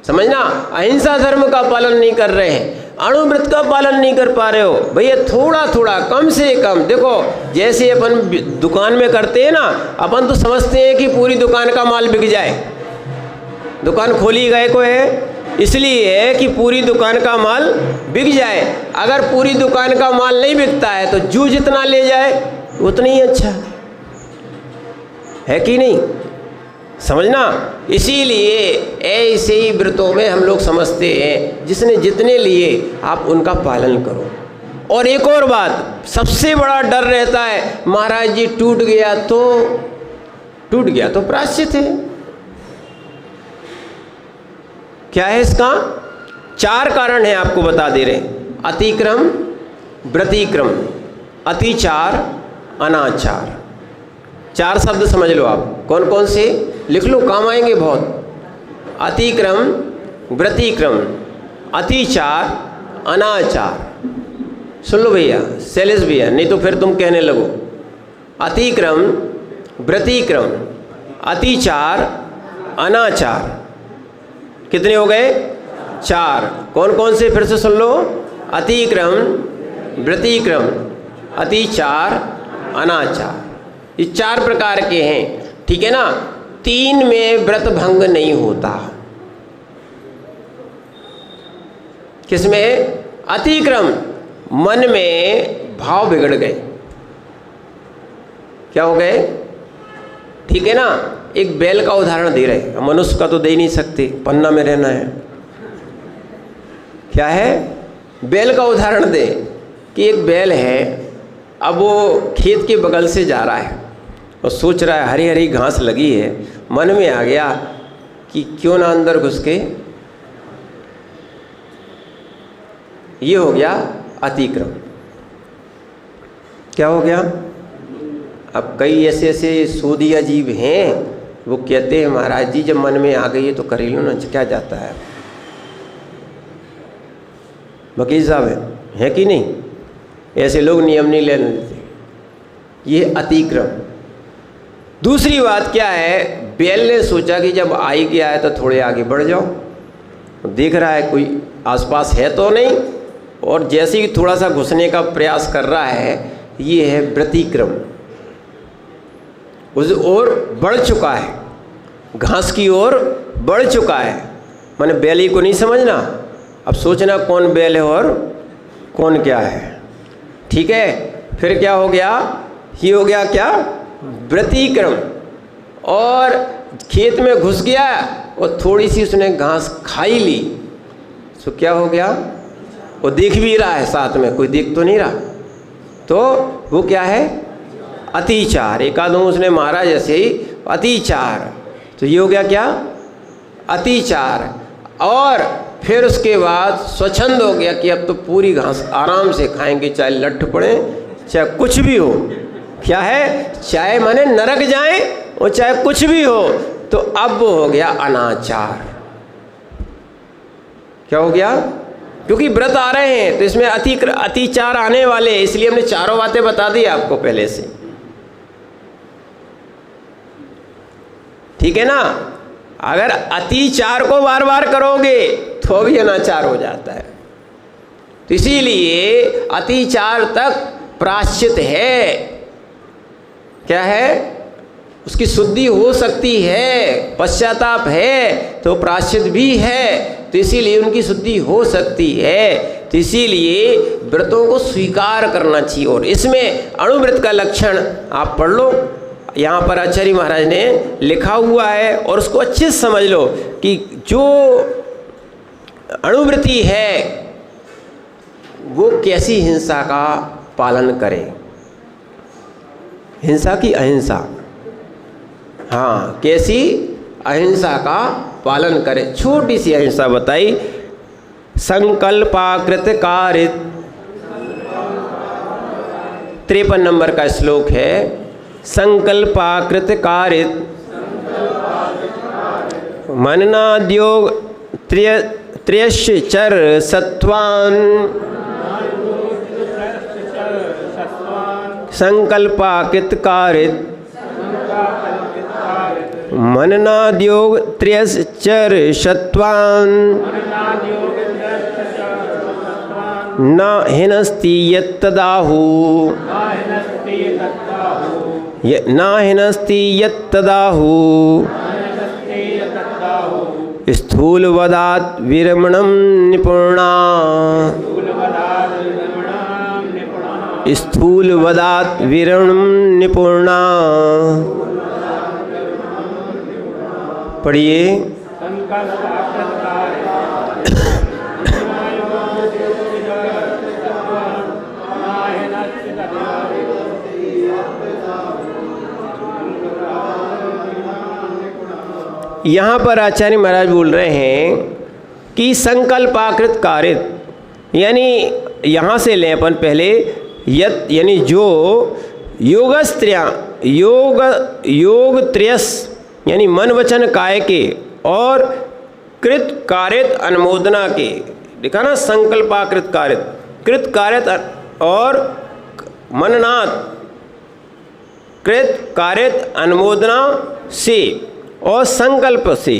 समझना, अहिंसा धर्म का पालन नहीं कर रहे हैं, अणुव्रत का पालन नहीं कर पा रहे हो भैया, थोड़ा थोड़ा कम से कम। देखो जैसे अपन दुकान में करते हैं ना, अपन तो समझते हैं कि पूरी दुकान का माल बिक जाए। दुकान खोली गए को है इसलिए है कि पूरी दुकान का माल बिक जाए। अगर पूरी दुकान का माल नहीं बिकता है तो जो जितना ले जाए उतना ही अच्छा है कि नहीं, समझना। इसीलिए ऐसे ही व्रतों में हम लोग समझते हैं जिसने जितने लिए आप उनका पालन करो। और एक और बात, सबसे बड़ा डर रहता है महाराज जी टूट गया तो प्रायश्चित है। क्या है इसका? 4 कारण है, आपको बता दे रहे हैं। अतिक्रम, व्रतिक्रम, अतिचार, अनाचार। 4 शब्द समझ लो आप, कौन कौन से, लिख लो, काम आएंगे बहुत। अतिक्रम, व्रतिक्रम, अतिचार, अनाचार। सुन लो भैया, शैलेश भैया, नहीं तो फिर तुम कहने लगो। अतिक्रम, व्रतिक्रम, अतिचार, अनाचार। कितने हो गए? 4। कौन कौन से, फिर से सुन लो। अतिक्रम, व्रतिक्रम, अतिचार, अनाचार। ये 4 प्रकार के हैं, ठीक है ना। 3 में व्रत भंग नहीं होता। किसमें? अतिक्रम, मन में भाव बिगड़ गए। क्या हो गए? ठीक है ना। एक बैल का उदाहरण दे रहे, मनुष्य का तो दे नहीं सकते, पन्ना में रहना है। क्या है? बैल का उदाहरण दे कि एक बैल है, अब वो खेत के बगल से जा रहा है और सोच रहा है हरी हरी घास लगी है, मन में आ गया कि क्यों ना अंदर घुस के, ये हो गया अतिक्रम। क्या हो गया? अब कई ऐसे ऐसे सूदी अजीब हैं, वो कहते हैं महाराज जी जब मन में आ गई है तो कर ही लो ना, क्या जाता है। वकील साहब है कि नहीं, ऐसे लोग नियम नहीं लेने देते। ये अतिक्रम। दूसरी बात क्या है, बैल ने सोचा कि जब आई गया है तो थोड़े आगे बढ़ जाओ, देख रहा है कोई आसपास है तो नहीं, और जैसे ही थोड़ा सा घुसने का प्रयास कर रहा है, ये है व्रतिक्रम। उस ओर बढ़ चुका है, घास की ओर बढ़ चुका है। मैंने बैली को नहीं समझना, अब सोचना कौन बैल है और कौन क्या है, ठीक है। फिर क्या हो गया? ये हो गया क्या? व्रतिक्रम। और खेत में घुस गया और थोड़ी सी उसने घास खाई ली, तो क्या हो गया? वो देख भी रहा है, साथ में कोई देख तो नहीं रहा, तो वो क्या है? अतिचार। एक आदमी उसने मारा जैसे ही, अतिचार। तो ये हो गया क्या? अतिचार। और फिर उसके बाद स्वच्छंद हो गया कि अब तो पूरी घास आराम से खाएंगे, चाहे लठ पड़े, चाहे कुछ भी हो। क्या है? चाहे माने नरक जाए और चाहे कुछ भी हो। तो अब वो हो गया अनाचार। क्या हो गया? क्योंकि व्रत आ रहे हैं तो इसमें अतिचार आने वाले, इसलिए हमने चारों बातें बता दी आपको पहले से, ठीक है ना। अगर अतिचार को बार बार करोगे तो भी अनाचार हो जाता है। तो इसीलिए अतिचार तक प्रायश्चित है। क्या है? उसकी शुद्धि हो सकती है, पश्चाताप है तो प्रायश्चित भी है, तो इसीलिए उनकी शुद्धि हो सकती है। तो इसीलिए व्रतों को स्वीकार करना चाहिए। और इसमें अणुव्रत का लक्षण आप पढ़ लो, यहाँ पर आचार्य महाराज ने लिखा हुआ है, और उसको अच्छे से समझ लो कि जो अणुव्रती है वो कैसी हिंसा का पालन करे। हिंसा की अहिंसा, हाँ, कैसी अहिंसा का पालन करे। छोटी सी अहिंसा बताई, संकल्पाकृत कारित, 53 नंबर का श्लोक है। संकल्पाकृत कारित मननाद्योग त्रयश्चर सत्वान्, संकल्पाकृत कारित मननाद्योग त्रयश्चर सत्वान्, न हिनस्ति यत्तदाहु, न हिनस्ति यत्तदाहु, स्थूलवदात् विरमणं निपुणा, स्थूलवदात् विरमणं निपुणा। पढ़िए। यहाँ पर आचार्य महाराज बोल रहे हैं कि संकल्पाकृत कारित, यानी यहाँ से लें अपन पहले यत, यानी जो योगस्त्रियाँ योग त्रयस यानी मन वचन काय के और कृत कारित अनुमोदना के, देखा ना, संकल्पाकृत कारित, कृत कारित और मननात् कृत कारित अनुमोदना से और संकल्प से,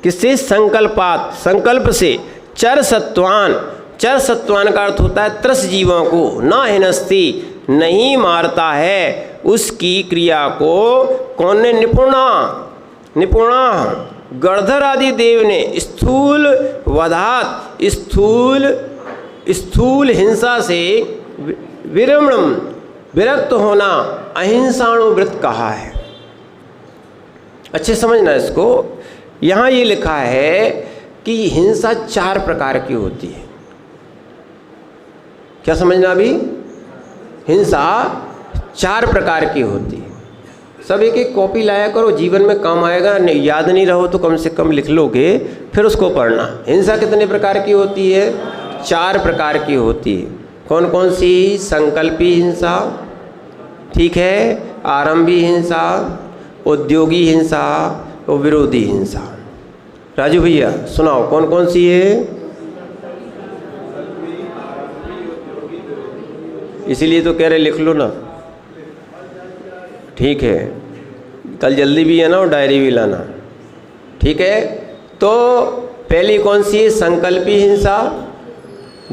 किससे? संकल्पात, संकल्प से। चर सत्वान, चर सत्वान का अर्थ होता है त्रस जीवों को, ना हिनस्ति नहीं मारता है, उसकी क्रिया को कौन ने? निपुणा गणधर आदि देव ने स्थूल वधात, स्थूल हिंसा से विरमणम विरक्त होना अहिंसाणुव्रत कहा है। अच्छे समझना इसको। यहाँ ये लिखा है कि हिंसा 4 प्रकार की होती है। क्या समझना अभी? हिंसा 4 प्रकार की होती है। सब एक कॉपी लाया करो, जीवन में काम आएगा। याद नहीं रहो तो कम से कम लिख लोगे, फिर उसको पढ़ना। हिंसा कितने प्रकार की होती है? 4 प्रकार की होती है। कौन कौन सी? संकल्पी हिंसा, ठीक है, आरंभी हिंसा, उद्योगी हिंसा और विरोधी हिंसा। राजू भैया सुनाओ कौन कौन सी है? इसीलिए तो कह रहे लिख लो ना, ठीक है। कल जल्दी भी है ना और डायरी भी लाना, ठीक है। तो पहली कौन सी है? संकल्पी हिंसा,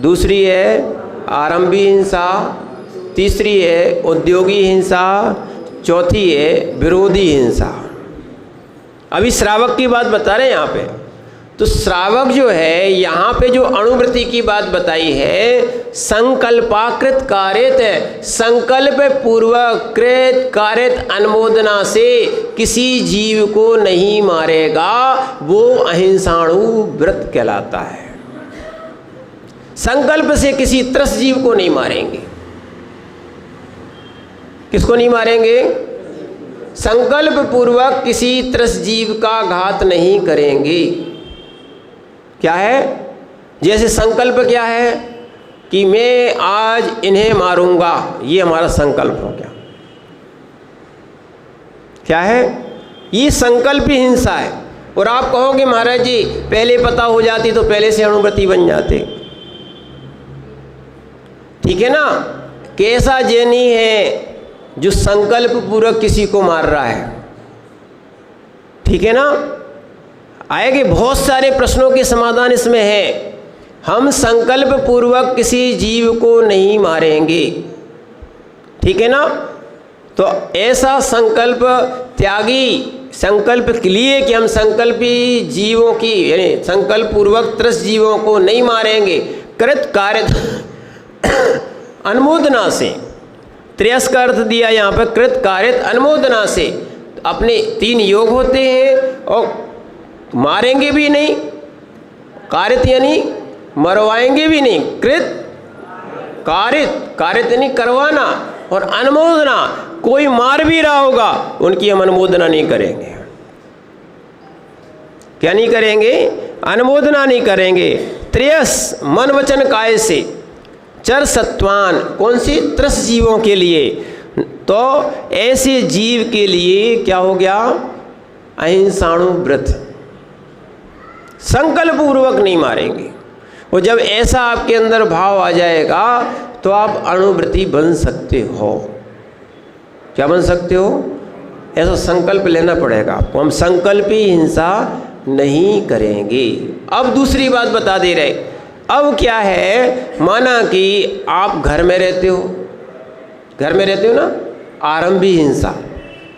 दूसरी है आरंभी हिंसा, तीसरी है उद्योगी हिंसा, चौथी है विरोधी हिंसा। अभी श्रावक की बात बता रहे हैं यहाँ पे। तो श्रावक जो है, यहाँ पे जो अणुवृत्ति की बात बताई है, संकल्पाकृत कारित है, संकल्प पूर्वक कृत कारित अनुमोदना से किसी जीव को नहीं मारेगा, वो अहिंसाणु व्रत कहलाता है। संकल्प से किसी त्रस्त जीव को नहीं मारेंगे। किसको नहीं मारेंगे? संकल्प पूर्वक किसी त्रस्त जीव का घात नहीं करेंगे। क्या है? जैसे संकल्प क्या है कि मैं आज इन्हें मारूंगा, ये हमारा संकल्प हो गया। क्या है? ये संकल्प ही हिंसा है। और आप कहोगे महाराज जी पहले पता हो जाती तो पहले से अणुव्रती बन जाते, ठीक है ना। कैसा जैनी है जो संकल्प पूर्वक किसी को मार रहा है, ठीक है ना। आएंगे बहुत सारे प्रश्नों के समाधान इसमें है। हम संकल्प पूर्वक किसी जीव को नहीं मारेंगे, ठीक है ना। तो ऐसा संकल्प त्यागी, संकल्प के लिए कि हम संकल्पी जीवों की यानी संकल्प पूर्वक त्रस्त जीवों को नहीं मारेंगे, कृत कारित अनुमोदना से। त्रयस का अर्थ दिया यहाँ पर कृत कारित अनुमोदना से। अपने 3 योग होते हैं और मारेंगे भी नहीं, कारित यानी मरवाएंगे भी नहीं, कृत कारित, कारित यानी करवाना, और अनुमोदना, कोई मार भी रहा होगा उनकी हम अनुमोदना नहीं करेंगे। क्या नहीं करेंगे? अनुमोदना नहीं करेंगे। त्रयस मन वचन काय से, चर सत्वान कौन सी? त्रस्त जीवों के लिए। तो ऐसे जीव के लिए क्या हो गया? अहिंसाणु व्रत। संकल्प पूर्वक नहीं मारेंगे। और जब ऐसा आपके अंदर भाव आ जाएगा तो आप अणुव्रती बन सकते हो। क्या बन सकते हो? ऐसा संकल्प लेना पड़ेगा आपको। हम संकल्पी हिंसा नहीं करेंगे। अब दूसरी बात बता दे रहे अब क्या है, माना कि आप घर में रहते हो, घर में रहते हो ना, आरंभी हिंसा।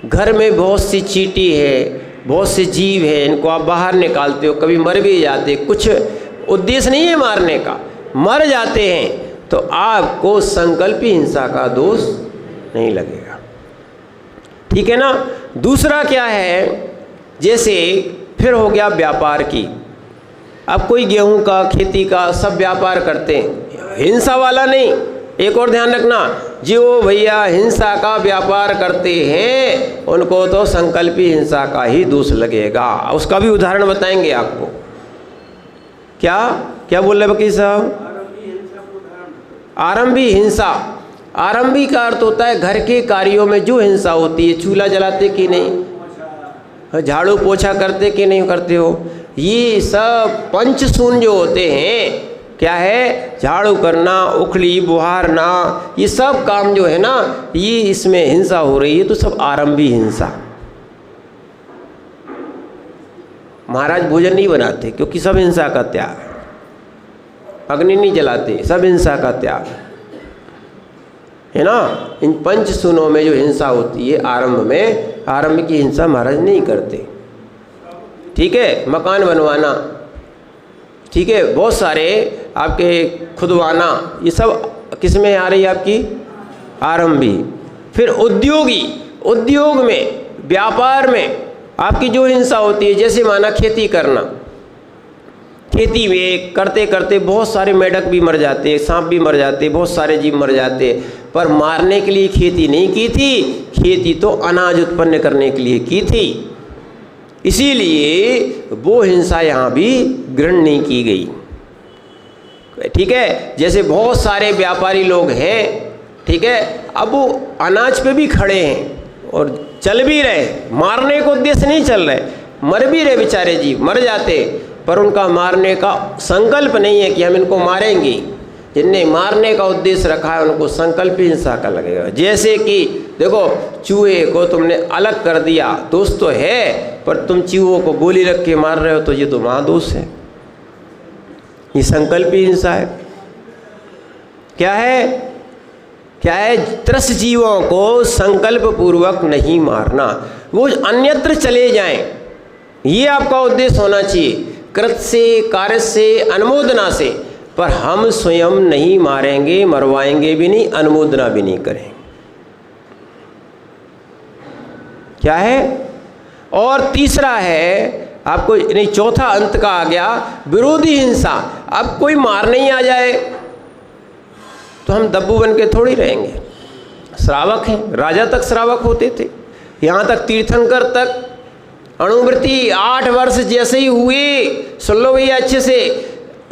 घर में बहुत सी चींटी है, बहुत से जीव है, इनको आप बाहर निकालते हो, कभी मर भी जाते, कुछ उद्देश्य नहीं है मारने का, मर जाते हैं, तो आपको संकल्पी हिंसा का दोष नहीं लगेगा। ठीक है ना। दूसरा क्या है, जैसे फिर हो गया व्यापार की। अब कोई गेहूं का, खेती का सब व्यापार करते हैं, हिंसा वाला नहीं। एक और ध्यान रखना, जो भैया हिंसा का व्यापार करते हैं उनको तो संकल्पी हिंसा का ही दोष लगेगा। उसका भी उदाहरण बताएंगे आपको। क्या क्या बोल रहे वकील साहब? आरंभी हिंसा। आरंभी का अर्थ होता है घर के कार्यों में जो हिंसा होती है, चूल्हा जलाते कि नहीं, झाड़ू पोछा करते कि नहीं करते हो, ये सब पंचसून जो होते हैं, क्या है, झाड़ू करना, उखली बुहारना, ये सब काम जो है ना, ये इसमें हिंसा हो रही है, तो सब आरंभी हिंसा। महाराज भोजन नहीं बनाते क्योंकि सब हिंसा का त्याग, अग्नि नहीं जलाते, सब हिंसा का त्याग है ना। इन पंचसूनों में जो हिंसा होती है आरंभ में, आरंभ की हिंसा महाराज नहीं करते। ठीक है, मकान बनवाना, ठीक है, बहुत सारे आपके खुदवाना, ये सब किस में आ रही है आपकी? आरंभी। फिर उद्योगी, उद्योग में, व्यापार में आपकी जो हिंसा होती है, जैसे माना खेती करना, खेती में करते करते बहुत सारे मेढक भी मर जाते, सांप भी मर जाते, बहुत सारे जीव मर जाते, पर मारने के लिए खेती नहीं की थी, खेती तो अनाज उत्पन्न करने के लिए की थी, इसीलिए वो हिंसा यहाँ भी ग्रहण नहीं की गई। ठीक है, जैसे बहुत सारे व्यापारी लोग हैं, ठीक है, अब वो अनाज पे भी खड़े हैं और चल भी रहे, मारने को उद्देश्य नहीं चल रहे, मर भी रहे बेचारे जीव, मर जाते, पर उनका मारने का संकल्प नहीं है कि हम इनको मारेंगे। जिनने मारने का उद्देश्य रखा है उनको संकल्प हिंसा का लगेगा। जैसे कि देखो, चूहे को तुमने अलग कर दिया, दोष तो है, पर तुम चूहों को गोली रख के मार रहे हो, तो ये तो महादोष है, ये संकल्पी हिंसा है। क्या है, क्या है? त्रस्त जीवों को संकल्प पूर्वक नहीं मारना, वो अन्यत्र चले जाएं, ये आपका उद्देश्य होना चाहिए, कृत से, कार्य से, अनुमोदना से, पर हम स्वयं नहीं मारेंगे, मरवाएंगे भी नहीं, अनुमोदना भी नहीं करेंगे। क्या है? और तीसरा है आपको, नहीं, चौथा अंत का आ गया विरोधी हिंसा। अब कोई मारने ही आ जाए तो हम दब्बू बन के थोड़ी रहेंगे, श्रावक हैं, राजा तक श्रावक होते थे, यहाँ तक तीर्थंकर तक अणुवृत्ति 8 वर्ष जैसे ही हुए, सुन लो भैया अच्छे से,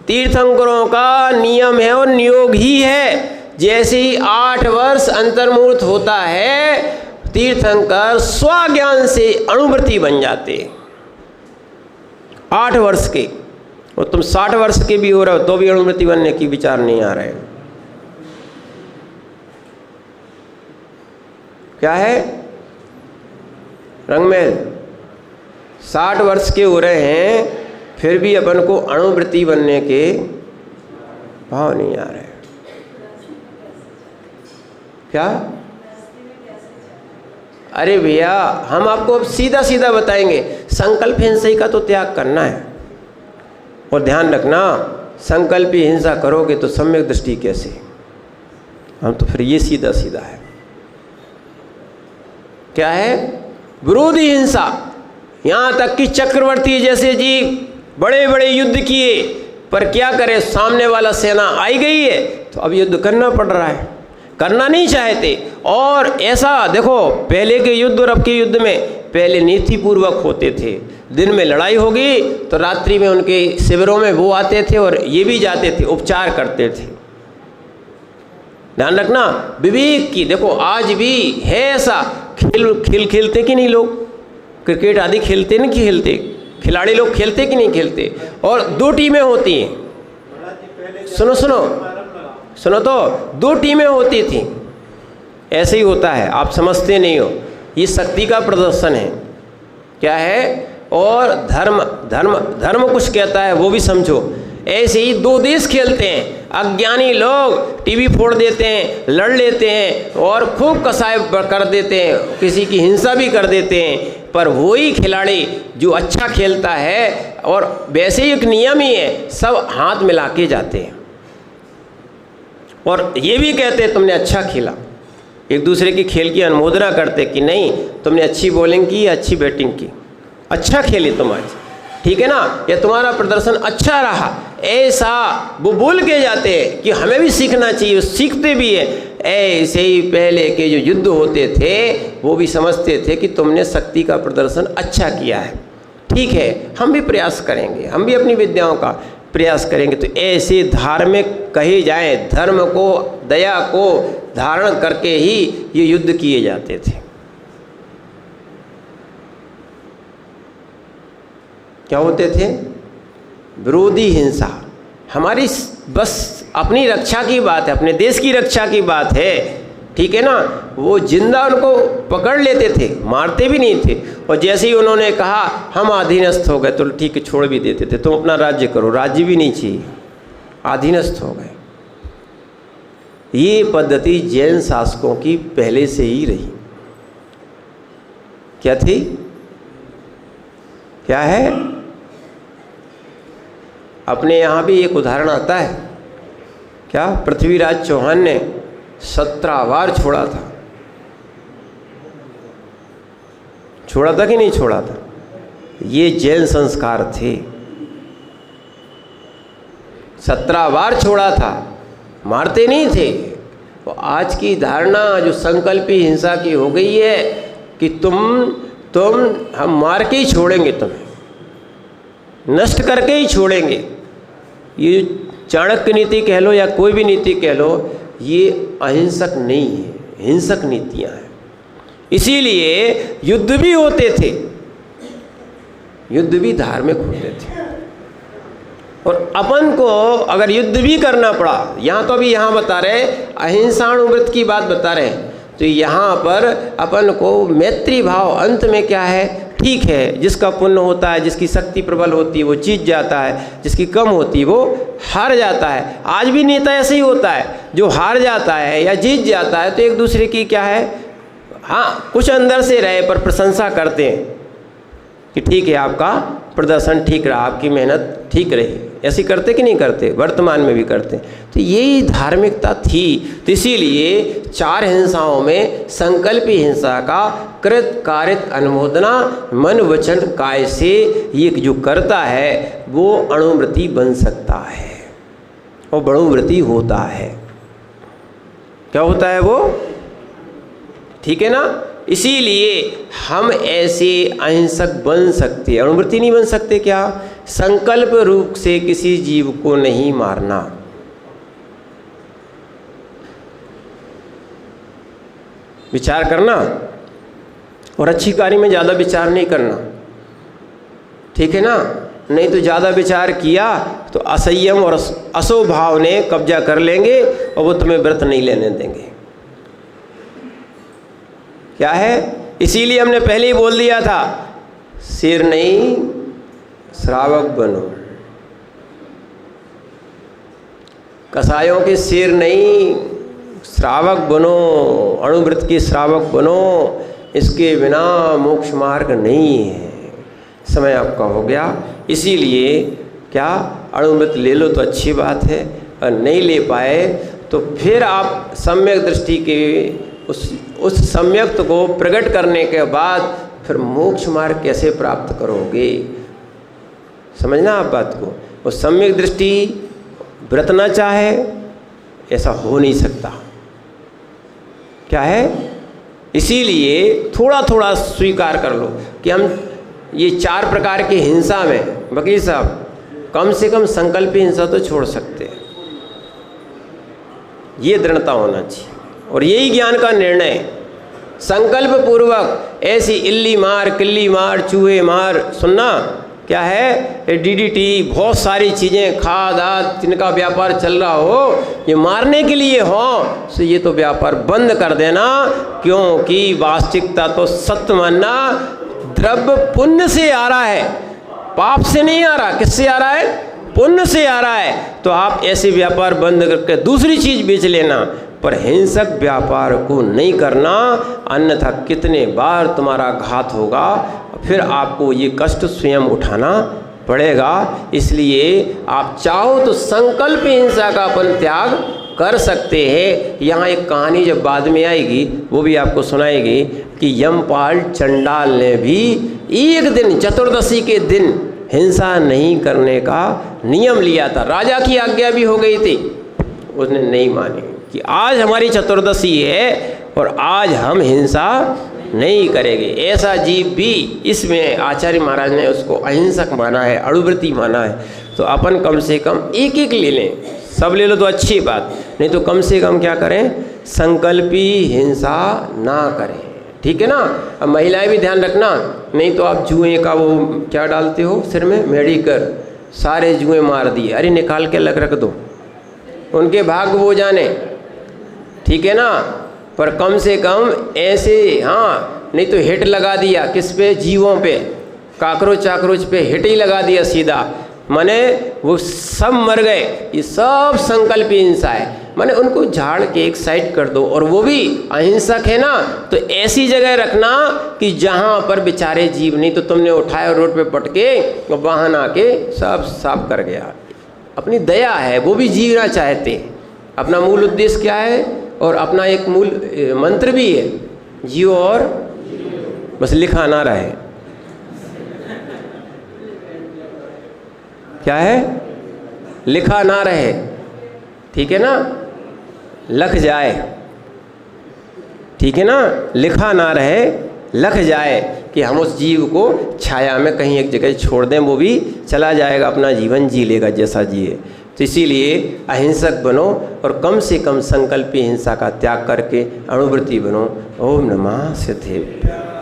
तीर्थंकरों का नियम है और नियोग ही है, जैसे ही 8 वर्ष अंतर्मुहूर्त होता है, तीर्थंकर स्वज्ञान से अणुवृत्ति बन जाते, 8 वर्ष के, और तुम 60 वर्ष के भी हो रहे हो तो भी अणुवृत्ति बनने की विचार नहीं आ रहे। क्या है? रंगमहल 60 वर्ष के हो रहे हैं, फिर भी अपन को अणुवृत्ति बनने के भाव नहीं आ रहे। क्या? अरे भैया, हम आपको अब सीधा सीधा बताएंगे, संकल्प हिंसा का तो त्याग करना है, और ध्यान रखना, संकल्पी हिंसा करोगे तो सम्यक दृष्टि कैसे, हम तो फिर ये सीधा सीधा है। क्या है? विरोधी हिंसा, यहाँ तक कि चक्रवर्ती जैसे जीव बड़े बड़े युद्ध किए, पर क्या करे, सामने वाला सेना आई गई है तो अब युद्ध करना पड़ रहा है, करना नहीं चाहते। और ऐसा देखो, पहले के युद्ध और अब के युद्ध में, पहले नीतिपूर्वक होते थे, दिन में लड़ाई होगी तो रात्रि में उनके शिविरों में वो आते थे और ये भी जाते थे, उपचार करते थे। ध्यान रखना, विवेक की, देखो आज भी है ऐसा, खेल खेलते कि नहीं लोग, क्रिकेट आदि खेलते नहीं खेलते, खिलाड़ी लोग खेलते कि नहीं खेलते, और 2 टीमें होती हैं, सुनो सुनो सुनो, तो 2 टीमें होती थी, ऐसे ही होता है, आप समझते नहीं हो, ये शक्ति का प्रदर्शन है। क्या है? और धर्म धर्म धर्म कुछ कहता है, वो भी समझो। ऐसे ही दो देश खेलते हैं। अज्ञानी लोग टीवी फोड़ देते हैं, लड़ लेते हैं और खूब कसाई कर देते हैं, किसी की हिंसा भी कर देते हैं। पर वही खिलाड़ी जो अच्छा खेलता है, और वैसे ही एक नियम ही है, सब हाथ मिला के जाते हैं और ये भी कहते हैं तुमने अच्छा खेला, एक दूसरे की खेल की अनुमोदना करते कि नहीं तुमने अच्छी बॉलिंग की, अच्छी बैटिंग की, अच्छा खेले तुम आज, ठीक है ना, या तुम्हारा प्रदर्शन अच्छा रहा, ऐसा वो बोल के जाते हैं कि हमें भी सीखना चाहिए, सीखते भी है। ऐसे ही पहले के जो युद्ध होते थे वो भी समझते थे कि तुमने शक्ति का प्रदर्शन अच्छा किया है, ठीक है, हम भी प्रयास करेंगे, हम भी अपनी विद्याओं का प्रयास करेंगे। तो ऐसे धार्मिक कहे जाएं, धर्म को, दया को धारण करके ही ये युद्ध किए जाते थे। क्या होते थे? विरोधी हिंसा। हमारी बस अपनी रक्षा की बात है, अपने देश की रक्षा की बात है, ठीक है ना। वो जिंदा उनको पकड़ लेते थे, मारते भी नहीं थे, और जैसे ही उन्होंने कहा हम अधीनस्थ हो गए तो ठीक है छोड़ भी देते थे, तुम अपना राज्य करो, राज्य भी नहीं चाहिए, अधीनस्थ हो गए। ये पद्धति जैन शासकों की पहले से ही रही। क्या थी? क्या है? अपने यहाँ भी एक उदाहरण आता है, क्या पृथ्वीराज चौहान ने 17 बार छोड़ा था। छोड़ा था कि नहीं छोड़ा था? ये जैन संस्कार थे। 17 बार छोड़ा था, मारते नहीं थे। तो आज की धारणा जो संकल्पी हिंसा की हो गई है कि तुम हम मार के ही छोड़ेंगे, तुम्हें नष्ट करके ही छोड़ेंगे। ये चाणक्य नीति कह लो या कोई भी नीति कह लो, ये अहिंसक नहीं है, हिंसक नीतियां हैं। इसीलिए युद्ध भी होते थे, युद्ध भी धार्मिक होते थे। और अपन को अगर युद्ध भी करना पड़ा, यहाँ तो अभी यहाँ बता रहे अहिंसाणुव्रत की बात बता रहे हैं, तो यहाँ पर अपन को मैत्री भाव, अंत में क्या है, ठीक है, जिसका पुण्य होता है, जिसकी शक्ति प्रबल होती है वो जीत जाता है, जिसकी कम होती है वो हार जाता है। आज भी नेता ऐसे ही होता है, जो हार जाता है या जीत जाता है तो एक दूसरे की क्या है, हाँ कुछ अंदर से रहे पर प्रशंसा करते हैं कि ठीक है आपका प्रदर्शन ठीक रहा, आपकी मेहनत ठीक रही। ऐसे करते कि नहीं करते? वर्तमान में भी करते। तो यही धार्मिकता थी। तो इसीलिए 4 हिंसाओं में संकल्पी हिंसा का कृत कारित अनुमोदना मन वचन काय से ये जो करता है वो अणुव्रती बन सकता है और बणुव्रती होता है। क्या होता है वो? ठीक है ना। इसीलिए हम ऐसे अहिंसक बन सकते, अणुव्रती नहीं बन सकते। क्या? संकल्प रूप से किसी जीव को नहीं मारना, विचार करना, और अच्छी कार्य में ज़्यादा विचार नहीं करना, ठीक है ना। नहीं तो ज़्यादा विचार किया तो असंयम और असोभाव ने कब्जा कर लेंगे और वो तुम्हें व्रत नहीं लेने देंगे। क्या है? इसीलिए हमने पहले ही बोल दिया था, सिर नहीं श्रावक बनो। कसायों के सिर नहीं, श्रावक बनो, अणुव्रत के श्रावक बनो। इसके बिना मोक्ष मार्ग नहीं है। समय आपका हो गया, इसीलिए क्या अणुव्रत ले लो तो अच्छी बात है, और नहीं ले पाए तो फिर आप सम्यक दृष्टि के उस सम्यक्त को प्रकट करने के बाद फिर मोक्ष मार्ग कैसे प्राप्त करोगे? समझना आप बात को। वो सम्यक दृष्टि व्रत ना चाहे ऐसा हो नहीं सकता। क्या है? इसीलिए थोड़ा थोड़ा स्वीकार कर लो कि हम ये 4 प्रकार की हिंसा में, वकील साहब, कम से कम संकल्पी हिंसा तो छोड़ सकते हैं। ये दृढ़ता होना चाहिए और यही ज्ञान का निर्णय है। संकल्प पूर्वक ऐसी इल्ली मार, किल्ली मार, चूहे मार, सुनना क्या है, डीडीटी, बहुत सारी चीज़ें, खाद आदि जिनका व्यापार चल रहा हो, ये मारने के लिए हो, तो ये तो व्यापार बंद कर देना। क्योंकि वास्तविकता तो सत्य मानना, द्रव्य पुण्य से आ रहा है, पाप से नहीं आ रहा। किससे आ रहा है? पुण्य से आ रहा है तो आप ऐसे व्यापार बंद करके दूसरी चीज़ बेच लेना, पर हिंसक व्यापार को नहीं करना, अन्यथा कितने बार तुम्हारा घात होगा, फिर आपको ये कष्ट स्वयं उठाना पड़ेगा। इसलिए आप चाहो तो संकल्प हिंसा का अपन त्याग कर सकते हैं। यहाँ एक कहानी जब बाद में आएगी वो भी आपको सुनाएगी कि यमपाल चंडाल ने भी एक दिन चतुर्दशी के दिन हिंसा नहीं करने का नियम लिया था। राजा की आज्ञा भी हो गई थी, उसने नहीं मानी कि आज हमारी चतुर्दशी है और आज हम हिंसा नहीं करेंगे। ऐसा जीव भी इसमें आचार्य महाराज ने उसको अहिंसक माना है, अणुव्रती माना है। तो अपन कम से कम एक एक ले लें, सब ले लो तो अच्छी बात, नहीं तो कम से कम क्या करें, संकल्पी हिंसा ना करें, ठीक है ना। अब महिलाएं भी ध्यान रखना, नहीं तो आप जुए का वो क्या डालते हो सिर में, मेडिकर, सारे जुए मार दिए, अरे निकाल के अलग रख दो, उनके भाग वो जाने, ठीक है ना। पर कम से कम ऐसे, हाँ, नहीं तो हिट लगा दिया किस पे, जीवों पे, काकरोच चाकरोच पे हिट ही लगा दिया सीधा, माने वो सब मर गए। ये सब संकल्प हिंसा है, माने उनको झाड़ के एक साइड कर दो। और वो भी अहिंसक है ना, तो ऐसी जगह रखना कि जहाँ पर बेचारे जीव, नहीं तो तुमने उठाया और रोड पे पटके वाहन आके सब साफ कर गया। अपनी दया है, वो भी जीना चाहते हैं। अपना मूल उद्देश्य क्या है, और अपना एक मूल मंत्र भी है, जियो और बस लिखा ना रहे। क्या है, लिखा ना रहे, ठीक है ना, लख जाए, ठीक है ना, लिखा ना रहे, लख जाए, कि हम उस जीव को छाया में कहीं एक जगह छोड़ दें, वो भी चला जाएगा, अपना जीवन जी लेगा जैसा जिए। तो इसीलिए अहिंसक बनो और कम से कम संकल्पी हिंसा का त्याग करके अणुव्रती बनो। ओम नमः सिद्धेभ्यः।